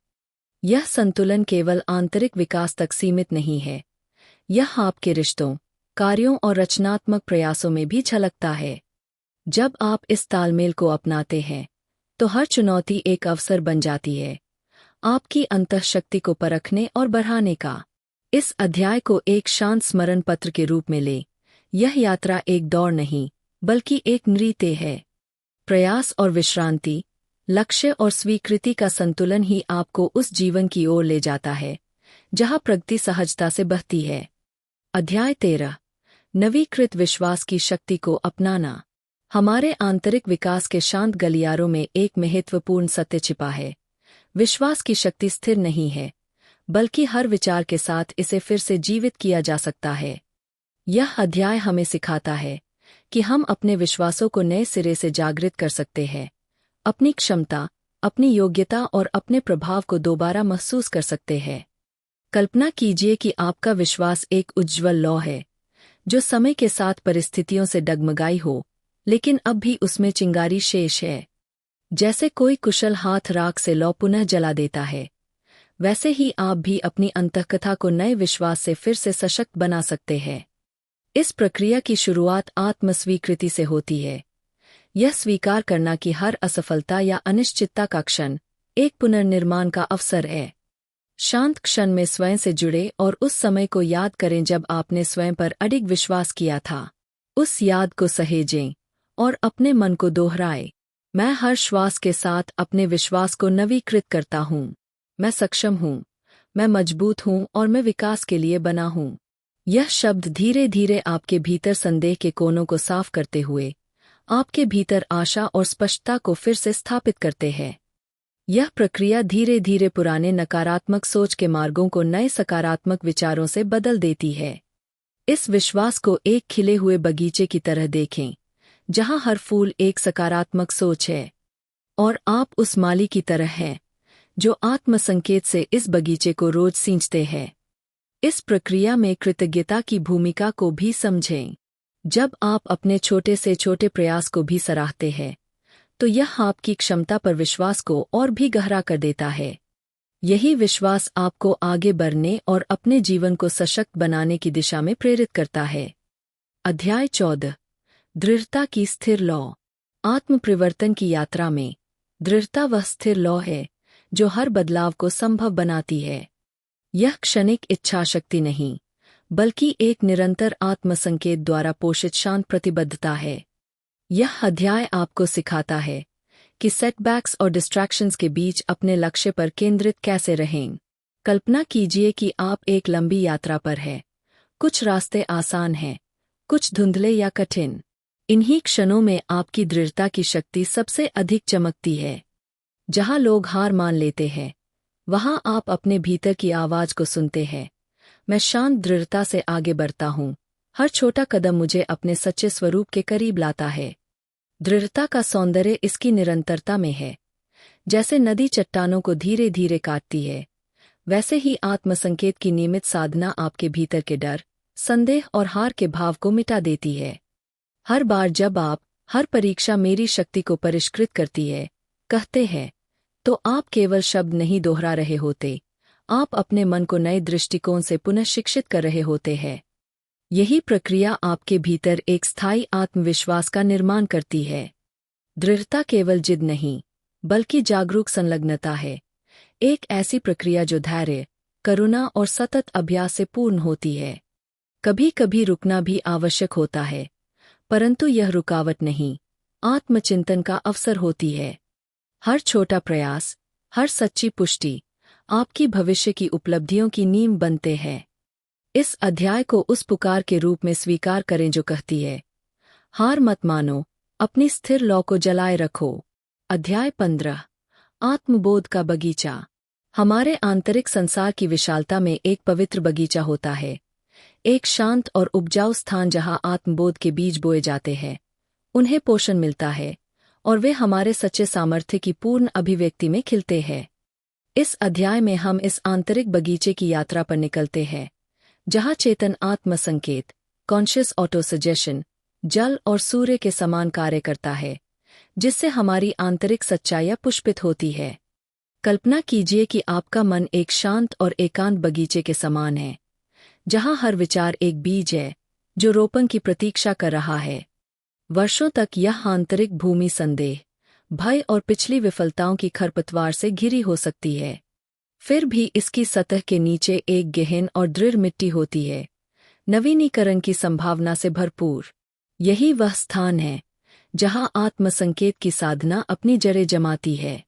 यह संतुलन केवल आंतरिक विकास तक सीमित नहीं है, यह आपके रिश्तों, कार्यों और रचनात्मक प्रयासों में भी झलकता है। जब आप इस तालमेल को अपनाते हैं तो हर चुनौती एक अवसर बन जाती है, आपकी अंतःशक्ति को परखने और बढ़ाने का। इस अध्याय को एक शांत स्मरण पत्र के रूप में लें। यह यात्रा एक दौड़ नहीं, बल्कि एक नृत्य है। प्रयास और विश्रांति, लक्ष्य और स्वीकृति का संतुलन ही आपको उस जीवन की ओर ले जाता है जहां प्रगति सहजता से बहती है। अध्याय 13, नवीकृत विश्वास की शक्ति को अपनाना। हमारे आंतरिक विकास के शांत गलियारों में एक महत्वपूर्ण सत्य छिपा है। विश्वास की शक्ति स्थिर नहीं है, बल्कि हर विचार के साथ इसे फिर से जीवित किया जा सकता है। यह अध्याय हमें सिखाता है कि हम अपने विश्वासों को नए सिरे से जागृत कर सकते हैं, अपनी क्षमता, अपनी योग्यता और अपने प्रभाव को दोबारा महसूस कर सकते हैं। कल्पना कीजिए कि आपका विश्वास एक उज्ज्वल लौ है जो समय के साथ परिस्थितियों से डगमगाई हो, लेकिन अब भी उसमें चिंगारी शेष है। जैसे कोई कुशल हाथ राख से लौ पुनः जला देता है, वैसे ही आप भी अपनी अंतःकथा को नए विश्वास से फिर से सशक्त बना सकते हैं। इस प्रक्रिया की शुरुआत आत्मस्वीकृति से होती है। यह स्वीकार करना कि हर असफलता या अनिश्चितता का क्षण एक पुनर्निर्माण का अवसर है। शांत क्षण में स्वयं से जुड़े और उस समय को याद करें जब आपने स्वयं पर अडिग विश्वास किया था। उस याद को सहेजें और अपने मन को दोहराएं, मैं हर श्वास के साथ अपने विश्वास को नवीकृत करता हूँ। मैं सक्षम हूँ, मैं मजबूत हूँ और मैं विकास के लिए बना हूँ। यह शब्द धीरे धीरे आपके भीतर संदेह के कोनों को साफ करते हुए आपके भीतर आशा और स्पष्टता को फिर से स्थापित करते हैं। यह प्रक्रिया धीरे धीरे पुराने नकारात्मक सोच के मार्गों को नए सकारात्मक विचारों से बदल देती है। इस विश्वास को एक खिले हुए बगीचे की तरह देखें, जहां हर फूल एक सकारात्मक सोच है और आप उस माली की तरह हैं जो आत्मसंकेत से इस बगीचे को रोज सींचते हैं। इस प्रक्रिया में कृतज्ञता की भूमिका को भी समझें। जब आप अपने छोटे से छोटे प्रयास को भी सराहते हैं, तो यह आपकी क्षमता पर विश्वास को और भी गहरा कर देता है। यही विश्वास आपको आगे बढ़ने और अपने जीवन को सशक्त बनाने की दिशा में प्रेरित करता है। अध्याय 14। दृढ़ता की स्थिर लौ। आत्म परिवर्तन की यात्रा में दृढ़ता वह स्थिर लौ है जो हर बदलाव को संभव बनाती है। यह क्षणिक इच्छा शक्ति नहीं, बल्कि एक निरंतर आत्मसंकेत द्वारा पोषित शांत प्रतिबद्धता है। यह अध्याय आपको सिखाता है कि सेटबैक्स और डिस्ट्रैक्शंस के बीच अपने लक्ष्य पर केंद्रित कैसे रहें। कल्पना कीजिए कि आप एक लंबी यात्रा पर हैं। कुछ रास्ते आसान हैं, कुछ धुंधले या कठिन। इन्हीं क्षणों में आपकी दृढ़ता की शक्ति सबसे अधिक चमकती है। जहां लोग हार मान लेते हैं, वहां आप अपने भीतर की आवाज को सुनते हैं। मैं शांत दृढ़ता से आगे बढ़ता हूं। हर छोटा कदम मुझे अपने सच्चे स्वरूप के करीब लाता है। दृढ़ता का सौंदर्य इसकी निरंतरता में है। जैसे नदी चट्टानों को धीरे धीरे काटती है, वैसे ही आत्मसंकेत की नियमित साधना आपके भीतर के डर, संदेह और हार के भाव को मिटा देती है। हर बार जब आप हर परीक्षा मेरी शक्ति को परिष्कृत करती है कहते हैं, तो आप केवल शब्द नहीं दोहरा रहे होते, आप अपने मन को नए दृष्टिकोण से पुनः शिक्षित कर रहे होते हैं। यही प्रक्रिया आपके भीतर एक स्थायी आत्मविश्वास का निर्माण करती है। दृढ़ता केवल जिद नहीं, बल्कि जागरूक संलग्नता है। एक ऐसी प्रक्रिया जो धैर्य, करुणा और सतत अभ्यास से पूर्ण होती है। कभी कभी रुकना भी आवश्यक होता है, परंतु यह रुकावट नहीं, आत्मचिंतन का अवसर होती है। हर छोटा प्रयास, हर सच्ची पुष्टि आपकी भविष्य की उपलब्धियों की नींव बनते हैं। इस अध्याय को उस पुकार के रूप में स्वीकार करें जो कहती है, हार मत मानो, अपनी स्थिर लौ को जलाए रखो। अध्याय 15। आत्मबोध का बगीचा। हमारे आंतरिक संसार की विशालता में एक पवित्र बगीचा होता है, एक शांत और उपजाऊ स्थान जहां आत्मबोध के बीज बोए जाते हैं, उन्हें पोषण मिलता है और वे हमारे सच्चे सामर्थ्य की पूर्ण अभिव्यक्ति में खिलते हैं। इस अध्याय में हम इस आंतरिक बगीचे की यात्रा पर निकलते हैं, जहां चेतन आत्मसंकेत, कॉन्शियस ऑटोसजेशन, जल और सूर्य के समान कार्य करता है, जिससे हमारी आंतरिक सच्चाइयां पुष्पित होती है। कल्पना कीजिए कि आपका मन एक शांत और एकांत बगीचे के समान है, जहां हर विचार एक बीज है जो रोपण की प्रतीक्षा कर रहा है। वर्षों तक यह आंतरिक भूमि संदेह, भय और पिछली विफलताओं की खरपतवार से घिरी हो सकती है। फिर भी इसकी सतह के नीचे एक गहन और दृढ़ मिट्टी होती है, नवीनीकरण की संभावना से भरपूर। यही वह स्थान है जहां आत्मसंकेत की साधना अपनी जड़ें जमाती है।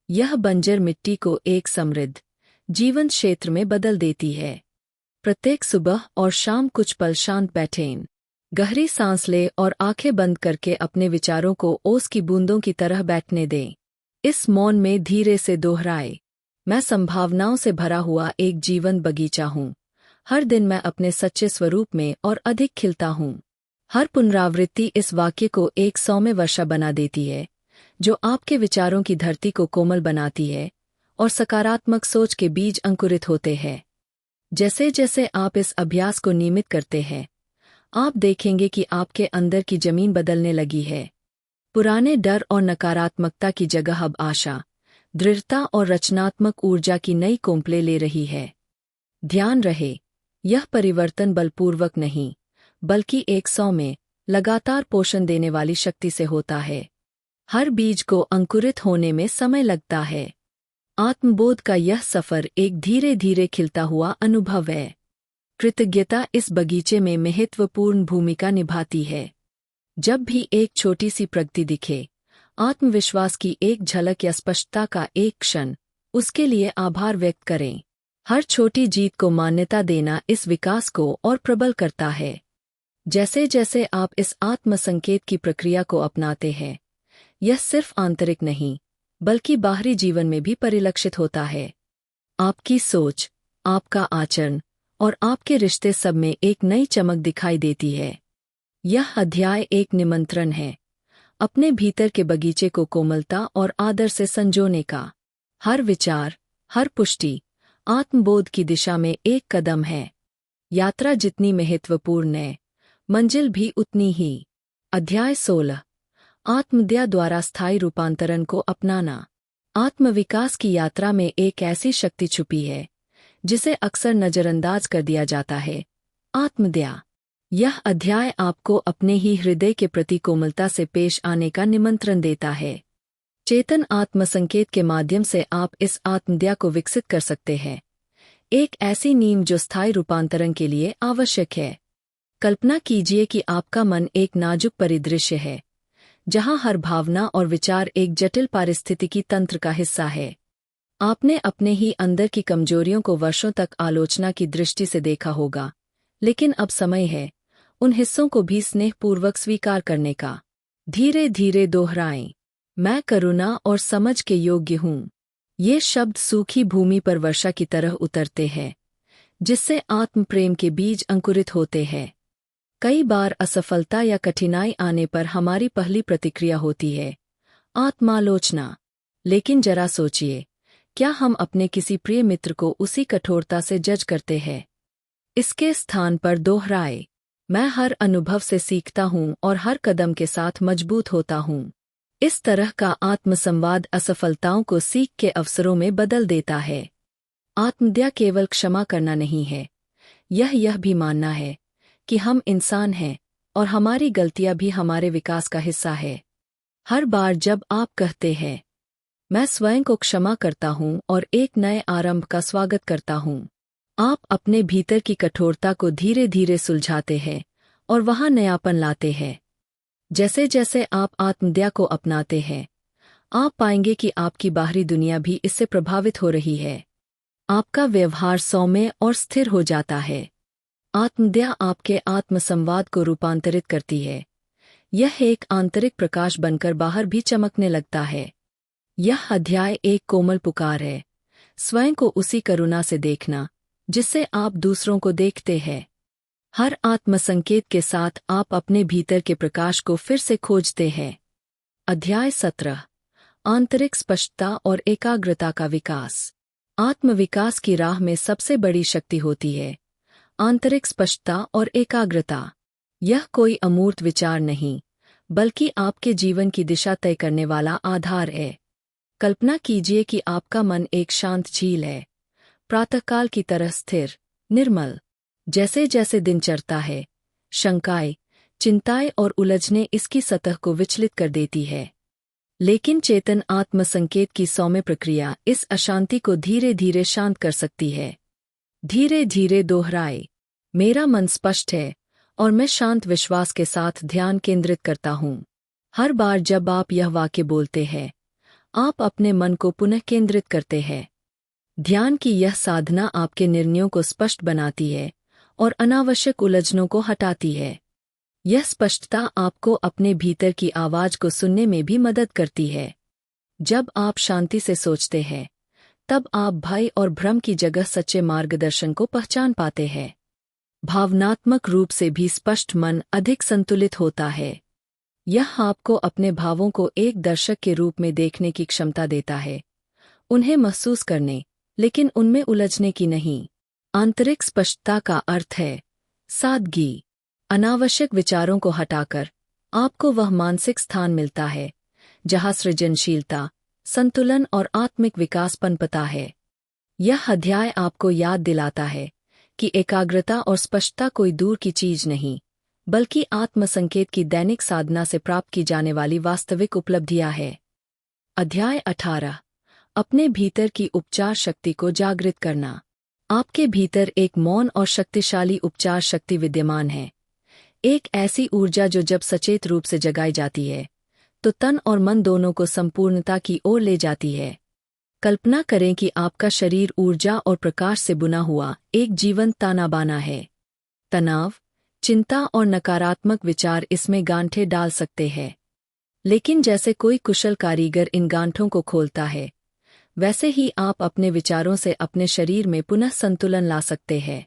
यह बंजर मिट्टी को एक समृद्ध, जीवंत क्षेत्र में बदल देती है। प्रत्येक सुबह और शाम कुछ पल शांत बैठें, गहरी सांस ले और आंखें बंद करके अपने विचारों को ओस की बूंदों की तरह बैठने दें। इस मौन में धीरे से दोहराए, मैं संभावनाओं से भरा हुआ एक जीवन बगीचा हूँ। हर दिन मैं अपने सच्चे स्वरूप में और अधिक खिलता हूँ। हर पुनरावृत्ति इस वाक्य को एक सौम्य वर्षा बना देती है, जो आपके विचारों की धरती को कोमल बनाती है और सकारात्मक सोच के बीज अंकुरित होते हैं। जैसे जैसे आप इस अभ्यास को नियमित करते हैं, आप देखेंगे कि आपके अंदर की जमीन बदलने लगी है। पुराने डर और नकारात्मकता की जगह अब आशा, दृढ़ता और रचनात्मक ऊर्जा की नई कोंपलें ले रही है। ध्यान रहे, यह परिवर्तन बलपूर्वक नहीं, बल्कि एक सौम्य, लगातार पोषण देने वाली शक्ति से होता है। हर बीज को अंकुरित होने में समय लगता है। आत्मबोध का यह सफर एक धीरे धीरे खिलता हुआ अनुभव है। कृतज्ञता इस बगीचे में महत्वपूर्ण भूमिका निभाती है। जब भी एक छोटी सी प्रगति दिखे, आत्मविश्वास की एक झलक या स्पष्टता का एक क्षण, उसके लिए आभार व्यक्त करें। हर छोटी जीत को मान्यता देना इस विकास को और प्रबल करता है। जैसे जैसे आप इस आत्मसंकेत की प्रक्रिया को अपनाते हैं, यह सिर्फ आंतरिक नहीं, बल्कि बाहरी जीवन में भी परिलक्षित होता है। आपकी सोच, आपका आचरण और आपके रिश्ते सब में एक नई चमक दिखाई देती है। यह अध्याय एक निमंत्रण है, अपने भीतर के बगीचे को कोमलता और आदर से संजोने का। हर विचार, हर पुष्टि आत्मबोध की दिशा में एक कदम है। यात्रा जितनी महत्वपूर्ण है, मंजिल भी उतनी ही। अध्याय 16। आत्मदया द्वारा स्थायी रूपांतरण को अपनाना। आत्मविकास की यात्रा में एक ऐसी शक्ति छुपी है जिसे अक्सर नजरअंदाज कर दिया जाता है, आत्मदया। यह अध्याय आपको अपने ही हृदय के प्रति कोमलता से पेश आने का निमंत्रण देता है। चेतन आत्मसंकेत के माध्यम से आप इस आत्मदया को विकसित कर सकते हैं, एक ऐसी नींव जो स्थायी रूपांतरण के लिए आवश्यक है। कल्पना कीजिए कि आपका मन एक नाजुक परिदृश्य है, जहां हर भावना और विचार एक जटिल पारिस्थितिकी तंत्र का हिस्सा है। आपने अपने ही अंदर की कमजोरियों को वर्षों तक आलोचना की दृष्टि से देखा होगा, लेकिन अब समय है उन हिस्सों को भी स्नेहपूर्वक स्वीकार करने का। धीरे धीरे दोहराएं, मैं करुणा और समझ के योग्य हूँ। ये शब्द सूखी भूमि पर वर्षा की तरह उतरते हैं, जिससे आत्मप्रेम के बीज अंकुरित होते हैं। कई बार असफलता या कठिनाई आने पर हमारी पहली प्रतिक्रिया होती है आत्मालोचना। लेकिन जरा सोचिए, क्या हम अपने किसी प्रिय मित्र को उसी कठोरता से जज करते हैं? इसके स्थान पर दोहराए, मैं हर अनुभव से सीखता हूँ और हर कदम के साथ मजबूत होता हूँ। इस तरह का आत्मसंवाद असफलताओं को सीख के अवसरों में बदल देता है। आत्मदया केवल क्षमा करना नहीं है, यह भी मानना है कि हम इंसान हैं और हमारी गलतियां भी हमारे विकास का हिस्सा है। हर बार जब आप कहते हैं, मैं स्वयं को क्षमा करता हूँ और एक नए आरंभ का स्वागत करता हूँ, आप अपने भीतर की कठोरता को धीरे धीरे सुलझाते हैं और वहां नयापन लाते हैं। जैसे जैसे आप आत्मदया को अपनाते हैं, आप पाएंगे कि आपकी बाहरी दुनिया भी इससे प्रभावित हो रही है। आपका व्यवहार सौम्य और स्थिर हो जाता है। आत्मदया आपके आत्मसंवाद को रूपांतरित करती है। यह एक आंतरिक प्रकाश बनकर बाहर भी चमकने लगता है। यह अध्याय एक कोमल पुकार है, स्वयं को उसी करुणा से देखना जिससे आप दूसरों को देखते हैं। हर आत्मसंकेत के साथ आप अपने भीतर के प्रकाश को फिर से खोजते हैं। अध्याय 17। आंतरिक स्पष्टता और एकाग्रता का विकास। आत्मविकास की राह में सबसे बड़ी शक्ति होती है आंतरिक स्पष्टता और एकाग्रता। यह कोई अमूर्त विचार नहीं, बल्कि आपके जीवन की दिशा तय करने वाला आधार है। कल्पना कीजिए कि आपका मन एक शांत झील है, प्रातःकाल की तरह स्थिर, निर्मल। जैसे जैसे दिन चढ़ता है, शंकाएं, चिंताएं और उलझनें इसकी सतह को विचलित कर देती है। लेकिन चेतन आत्मसंकेत की सौम्य प्रक्रिया इस अशांति को धीरे धीरे शांत कर सकती है। धीरे धीरे दोहराए, मेरा मन स्पष्ट है और मैं शांत विश्वास के साथ ध्यान केंद्रित करता हूँ। हर बार जब आप यह वाक्य बोलते हैं, आप अपने मन को पुनः केंद्रित करते हैं। ध्यान की यह साधना आपके निर्णयों को स्पष्ट बनाती है और अनावश्यक उलझनों को हटाती है। यह स्पष्टता आपको अपने भीतर की आवाज को सुनने में भी मदद करती है। जब आप शांति से सोचते हैं, तब आप भय और भ्रम की जगह सच्चे मार्गदर्शन को पहचान पाते हैं। भावनात्मक रूप से भी स्पष्ट मन अधिक संतुलित होता है। यह आपको अपने भावों को एक दर्शक के रूप में देखने की क्षमता देता है, उन्हें महसूस करने, लेकिन उनमें उलझने की नहीं। आंतरिक स्पष्टता का अर्थ है सादगी। अनावश्यक विचारों को हटाकर आपको वह मानसिक स्थान मिलता है जहां सृजनशीलता, संतुलन और आत्मिक विकास पनपता है। यह अध्याय आपको याद दिलाता है कि एकाग्रता और स्पष्टता कोई दूर की चीज नहीं, बल्कि आत्मसंकेत की दैनिक साधना से प्राप्त की जाने वाली वास्तविक उपलब्धियां है। अध्याय 18। अपने भीतर की उपचार शक्ति को जागृत करना। आपके भीतर एक मौन और शक्तिशाली उपचार शक्ति विद्यमान है, एक ऐसी ऊर्जा जो जब सचेत रूप से जगाई जाती है तो तन और मन दोनों को संपूर्णता की ओर ले जाती है। कल्पना करें कि आपका शरीर ऊर्जा और प्रकाश से बुना हुआ एक जीवंत ताना बाना है। तनाव, चिंता और नकारात्मक विचार इसमें गांठें डाल सकते हैं, लेकिन जैसे कोई कुशल कारीगर इन गांठों को खोलता है, वैसे ही आप अपने विचारों से अपने शरीर में पुनः संतुलन ला सकते हैं।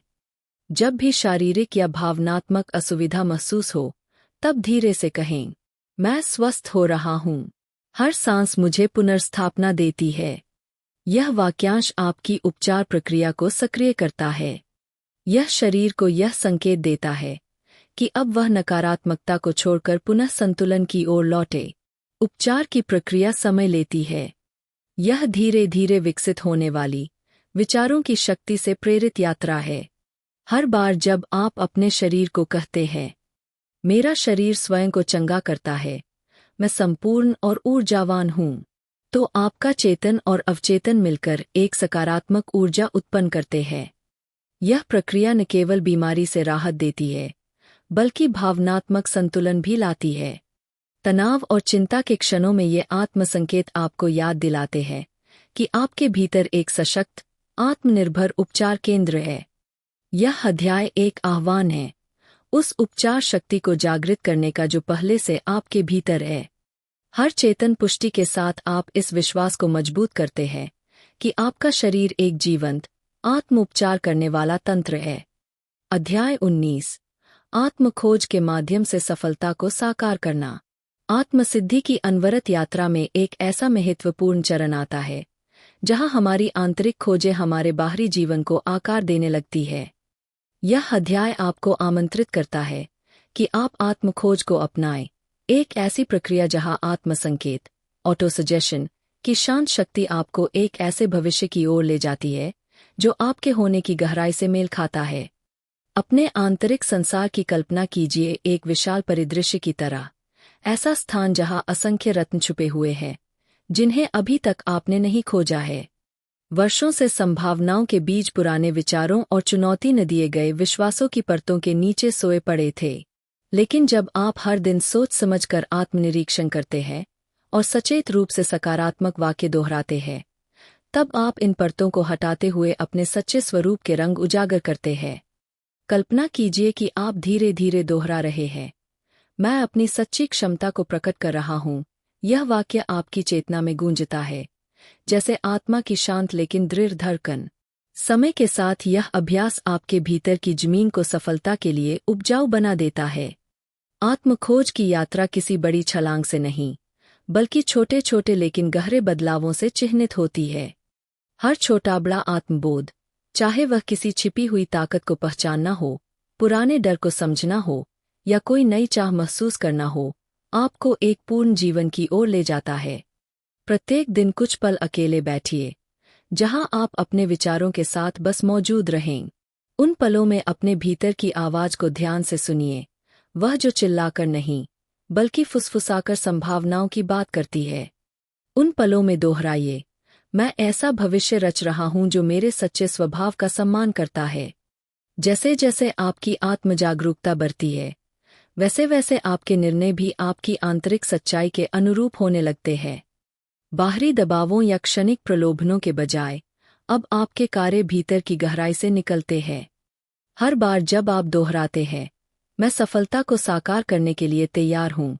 जब भी शारीरिक या भावनात्मक असुविधा महसूस हो, तब धीरे से कहें, मैं स्वस्थ हो रहा हूँ। हर सांस मुझे पुनर्स्थापना देती है। यह वाक्यांश आपकी उपचार प्रक्रिया को सक्रिय करता है। यह शरीर को यह संकेत देता है कि अब वह नकारात्मकता को छोड़कर पुनः संतुलन की ओर लौटे। उपचार की प्रक्रिया समय लेती है। यह धीरे धीरे विकसित होने वाली विचारों की शक्ति से प्रेरित यात्रा है। हर बार जब आप अपने शरीर को कहते हैं, मेरा शरीर स्वयं को चंगा करता है, मैं संपूर्ण और ऊर्जावान हूँ, तो आपका चेतन और अवचेतन मिलकर एक सकारात्मक ऊर्जा उत्पन्न करते हैं। यह प्रक्रिया न केवल बीमारी से राहत देती है, बल्कि भावनात्मक संतुलन भी लाती है। तनाव और चिंता के क्षणों में ये आत्मसंकेत आपको याद दिलाते हैं कि आपके भीतर एक सशक्त, आत्मनिर्भर उपचार केंद्र है। यह अध्याय एक आह्वान है, उस उपचार शक्ति को जागृत करने का जो पहले से आपके भीतर है। हर चेतन पुष्टि के साथ आप इस विश्वास को मजबूत करते हैं कि आपका शरीर एक जीवंत, आत्म उपचार करने वाला तंत्र है। अध्याय 19 आत्मखोज के माध्यम से सफलता को साकार करना। आत्मसिद्धि की अनवरत यात्रा में एक ऐसा महत्वपूर्ण चरण आता है जहां हमारी आंतरिक खोजें हमारे बाहरी जीवन को आकार देने लगती है। यह अध्याय आपको आमंत्रित करता है कि आप आत्मखोज को अपनाएं, एक ऐसी प्रक्रिया जहां आत्मसंकेत, ऑटोसजेशन की शांत शक्ति आपको एक ऐसे भविष्य की ओर ले जाती है जो आपके होने की गहराई से मेल खाता है। अपने आंतरिक संसार की कल्पना कीजिए, एक विशाल परिदृश्य की तरह, ऐसा स्थान जहां असंख्य रत्न छुपे हुए हैं जिन्हें अभी तक आपने नहीं खोजा है। वर्षों से संभावनाओं के बीज पुराने विचारों और चुनौती न दिए गए विश्वासों की परतों के नीचे सोए पड़े थे। लेकिन जब आप हर दिन सोच समझकर आत्मनिरीक्षण करते हैं और सचेत रूप से सकारात्मक वाक्य दोहराते हैं, तब आप इन परतों को हटाते हुए अपने सच्चे स्वरूप के रंग उजागर करते हैं। कल्पना कीजिए कि आप धीरे धीरे दोहरा रहे हैं, मैं अपनी सच्ची क्षमता को प्रकट कर रहा हूँ। यह वाक्य आपकी चेतना में गूंजता है, जैसे आत्मा की शांत लेकिन दृढ़ धड़कन। समय के साथ यह अभ्यास आपके भीतर की जमीन को सफलता के लिए उपजाऊ बना देता है। आत्मखोज की यात्रा किसी बड़ी छलांग से नहीं, बल्कि छोटे छोटे लेकिन गहरे बदलावों से चिह्नित होती है। हर छोटा बड़ा आत्मबोध, चाहे वह किसी छिपी हुई ताकत को पहचानना हो, पुराने डर को समझना हो या कोई नई चाह महसूस करना हो, आपको एक पूर्ण जीवन की ओर ले जाता है। प्रत्येक दिन कुछ पल अकेले बैठिए, जहां आप अपने विचारों के साथ बस मौजूद रहें। उन पलों में अपने भीतर की आवाज को ध्यान से सुनिए, वह जो चिल्लाकर नहीं, बल्कि फुसफुसाकर संभावनाओं की बात करती है। उन पलों में दोहराइए, मैं ऐसा भविष्य रच रहा हूं जो मेरे सच्चे स्वभाव का सम्मान करता है। जैसे जैसे आपकी आत्मजागरूकता बढ़ती है, वैसे वैसे आपके निर्णय भी आपकी आंतरिक सच्चाई के अनुरूप होने लगते हैं। बाहरी दबावों या क्षणिक प्रलोभनों के बजाय अब आपके कार्य भीतर की गहराई से निकलते हैं। हर बार जब आप दोहराते हैं, मैं सफलता को साकार करने के लिए तैयार हूं,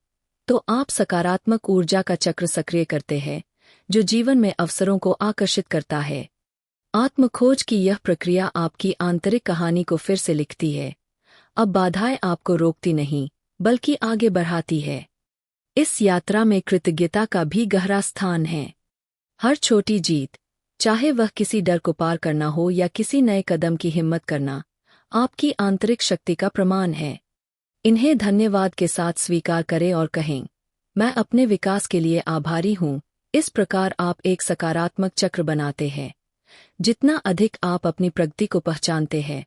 तो आप सकारात्मक ऊर्जा का चक्र सक्रिय करते हैं जो जीवन में अवसरों को आकर्षित करता है। आत्मखोज की यह प्रक्रिया आपकी आंतरिक कहानी को फिर से लिखती है। अब बाधाएं आपको रोकती नहीं, बल्कि आगे बढ़ाती है। इस यात्रा में कृतज्ञता का भी गहरा स्थान है। हर छोटी जीत, चाहे वह किसी डर को पार करना हो या किसी नए कदम की हिम्मत करना, आपकी आंतरिक शक्ति का प्रमाण है। इन्हें धन्यवाद के साथ स्वीकार करें और कहें, मैं अपने विकास के लिए आभारी हूँ। इस प्रकार आप एक सकारात्मक चक्र बनाते हैं। जितना अधिक आप अपनी प्रगति को पहचानते हैं,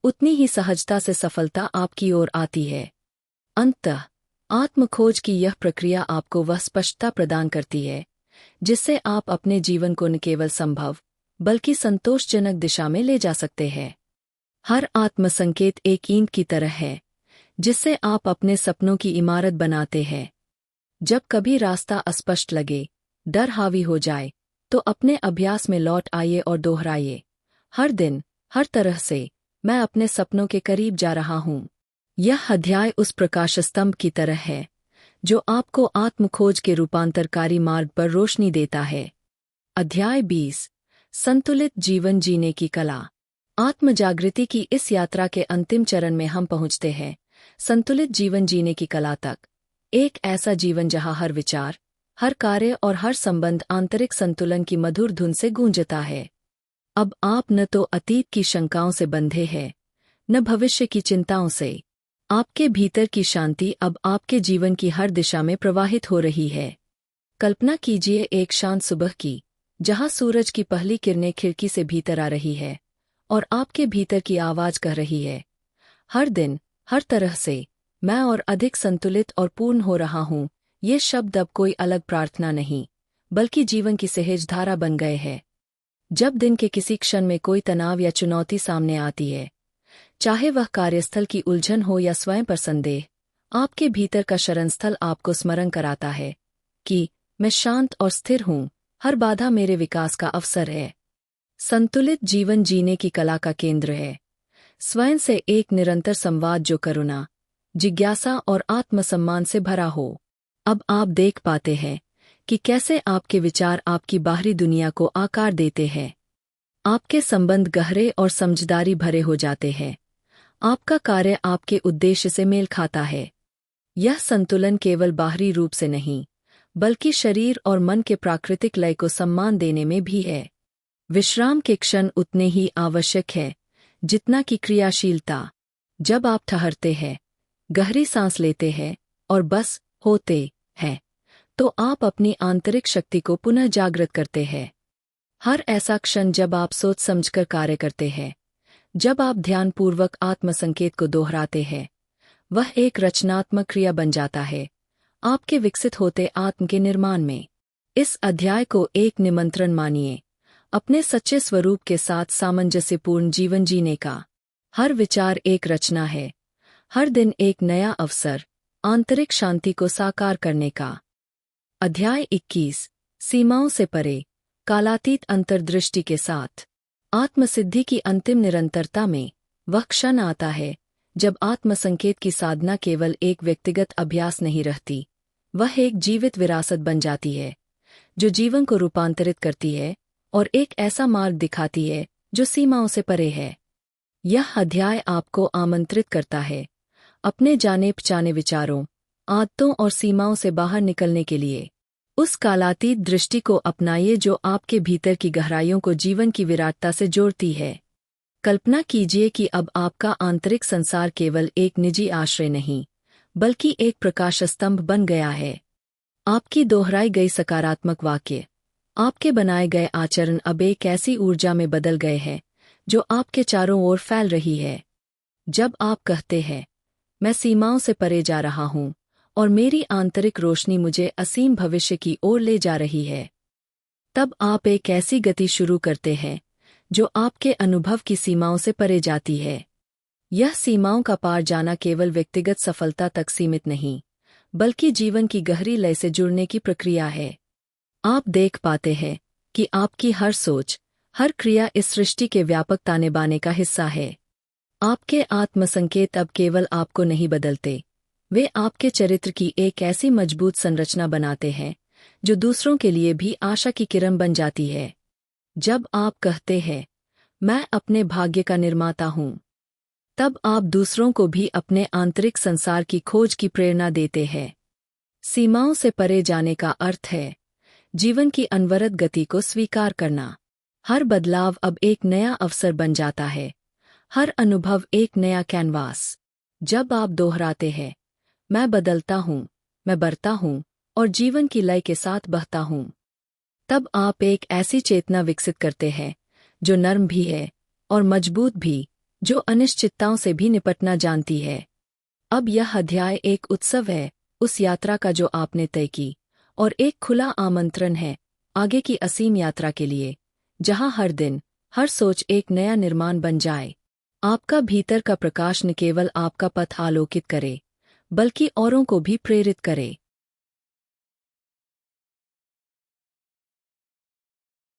उतनी ही सहजता से सफलता आपकी ओर आती है। अंततः आत्मखोज की यह प्रक्रिया आपको वह स्पष्टता प्रदान करती है जिससे आप अपने जीवन को न केवल संभव बल्कि संतोषजनक दिशा में ले जा सकते हैं। हर आत्मसंकेत एक ईंट की तरह है जिससे आप अपने सपनों की इमारत बनाते हैं। जब कभी रास्ता अस्पष्ट लगे, डर हावी हो जाए, तो अपने अभ्यास में लौट आइए और दोहराइए, हर दिन, हर तरह से, मैं अपने सपनों के करीब जा रहा हूँ। यह अध्याय उस प्रकाश स्तंभ की तरह है जो आपको आत्मखोज के रूपांतरकारी मार्ग पर रोशनी देता है। अध्याय 20 संतुलित जीवन जीने की कला। आत्मजागृति की इस यात्रा के अंतिम चरण में हम पहुंचते हैं, संतुलित जीवन जीने की कला तक। एक ऐसा जीवन जहाँ हर विचार, हर कार्य और हर संबंध आंतरिक संतुलन की मधुर धुन से गूंजता है। अब आप न तो अतीत की शंकाओं से बंधे हैं, न भविष्य की चिंताओं से। आपके भीतर की शांति अब आपके जीवन की हर दिशा में प्रवाहित हो रही है। कल्पना कीजिए एक शांत सुबह की, जहां सूरज की पहली किरणें खिड़की से भीतर आ रही है और आपके भीतर की आवाज कह रही है, हर दिन, हर तरह से, मैं और अधिक संतुलित और पूर्ण हो रहा हूँ। ये शब्द अब कोई अलग प्रार्थना नहीं, बल्कि जीवन की सहज धारा बन गए हैं। जब दिन के किसी क्षण में कोई तनाव या चुनौती सामने आती है, चाहे वह कार्यस्थल की उलझन हो या स्वयं पर संदेह, आपके भीतर का शरणस्थल आपको स्मरण कराता है कि मैं शांत और स्थिर हूँ, हर बाधा मेरे विकास का अवसर है। संतुलित जीवन जीने की कला का केंद्र है स्वयं से एक निरंतर संवाद जो करुणा, जिज्ञासा और आत्मसम्मान से भरा हो। अब आप देख पाते हैं कि कैसे आपके विचार आपकी बाहरी दुनिया को आकार देते हैं। आपके संबंध गहरे और समझदारी भरे हो जाते हैं। आपका कार्य आपके उद्देश्य से मेल खाता है। यह संतुलन केवल बाहरी रूप से नहीं, बल्कि शरीर और मन के प्राकृतिक लय को सम्मान देने में भी है। विश्राम के क्षण उतने ही आवश्यक है जितना कि क्रियाशीलता। जब आप ठहरते हैं, गहरी सांस लेते हैं और बस होते हैं, तो आप अपनी आंतरिक शक्ति को पुनः जागृत करते हैं। हर ऐसा क्षण जब आप सोच समझकर कार्य करते हैं, जब आप ध्यानपूर्वक आत्मसंकेत को दोहराते हैं, वह एक रचनात्मक क्रिया बन जाता है आपके विकसित होते आत्म के निर्माण में। इस अध्याय को एक निमंत्रण मानिए अपने सच्चे स्वरूप के साथ सामंजस्यपूर्ण जीवन जीने का। हर विचार एक रचना है, हर दिन एक नया अवसर आंतरिक शांति को साकार करने का। अध्याय 21, सीमाओं से परे, कालातीत अंतर्दृष्टि के साथ। आत्मसिद्धि की अंतिम निरंतरता में वह क्षण आता है जब आत्मसंकेत की साधना केवल एक व्यक्तिगत अभ्यास नहीं रहती, वह एक जीवित विरासत बन जाती है जो जीवन को रूपांतरित करती है और एक ऐसा मार्ग दिखाती है जो सीमाओं से परे है। यह अध्याय आपको आमंत्रित करता है अपने जाने पहचाने विचारों, आदतों और सीमाओं से बाहर निकलने के लिए। उस कालातीत दृष्टि को अपनाइए जो आपके भीतर की गहराइयों को जीवन की विराटता से जोड़ती है। कल्पना कीजिए कि अब आपका आंतरिक संसार केवल एक निजी आश्रय नहीं, बल्कि एक प्रकाश स्तंभ बन गया है। आपकी दोहराई गई सकारात्मक वाक्य, आपके बनाए गए आचरण अब एक ऐसी ऊर्जा में बदल गए हैं जो आपके चारों ओर फैल रही है। जब आप कहते हैं, मैं सीमाओं से परे जा रहा हूँ और मेरी आंतरिक रोशनी मुझे असीम भविष्य की ओर ले जा रही है, तब आप एक ऐसी गति शुरू करते हैं जो आपके अनुभव की सीमाओं से परे जाती है। यह सीमाओं का पार जाना केवल व्यक्तिगत सफलता तक सीमित नहीं, बल्कि जीवन की गहरी लय से जुड़ने की प्रक्रिया है। आप देख पाते हैं कि आपकी हर सोच, हर क्रिया इस सृष्टि के व्यापक ताने बाने का हिस्सा है। आपके आत्मसंकेत अब केवल आपको नहीं बदलते, वे आपके चरित्र की एक ऐसी मजबूत संरचना बनाते हैं जो दूसरों के लिए भी आशा की किरण बन जाती है। जब आप कहते हैं, मैं अपने भाग्य का निर्माता हूँ, तब आप दूसरों को भी अपने आंतरिक संसार की खोज की प्रेरणा देते हैं। सीमाओं से परे जाने का अर्थ है जीवन की अनवरत गति को स्वीकार करना। हर बदलाव अब एक नया अवसर बन जाता है, हर अनुभव एक नया कैनवास। जब आप दोहराते हैं, मैं बदलता हूँ, मैं बढ़ता हूँ और जीवन की लय के साथ बहता हूँ, तब आप एक ऐसी चेतना विकसित करते हैं जो नर्म भी है और मजबूत भी, जो अनिश्चितताओं से भी निपटना जानती है। अब यह अध्याय एक उत्सव है उस यात्रा का जो आपने तय की, और एक खुला आमंत्रण है आगे की असीम यात्रा के लिए, जहां हर दिन, हर सोच एक नया निर्माण बन जाए। आपका भीतर का प्रकाश न केवल आपका पथ आलोकित करे, बल्कि औरों को भी प्रेरित करे।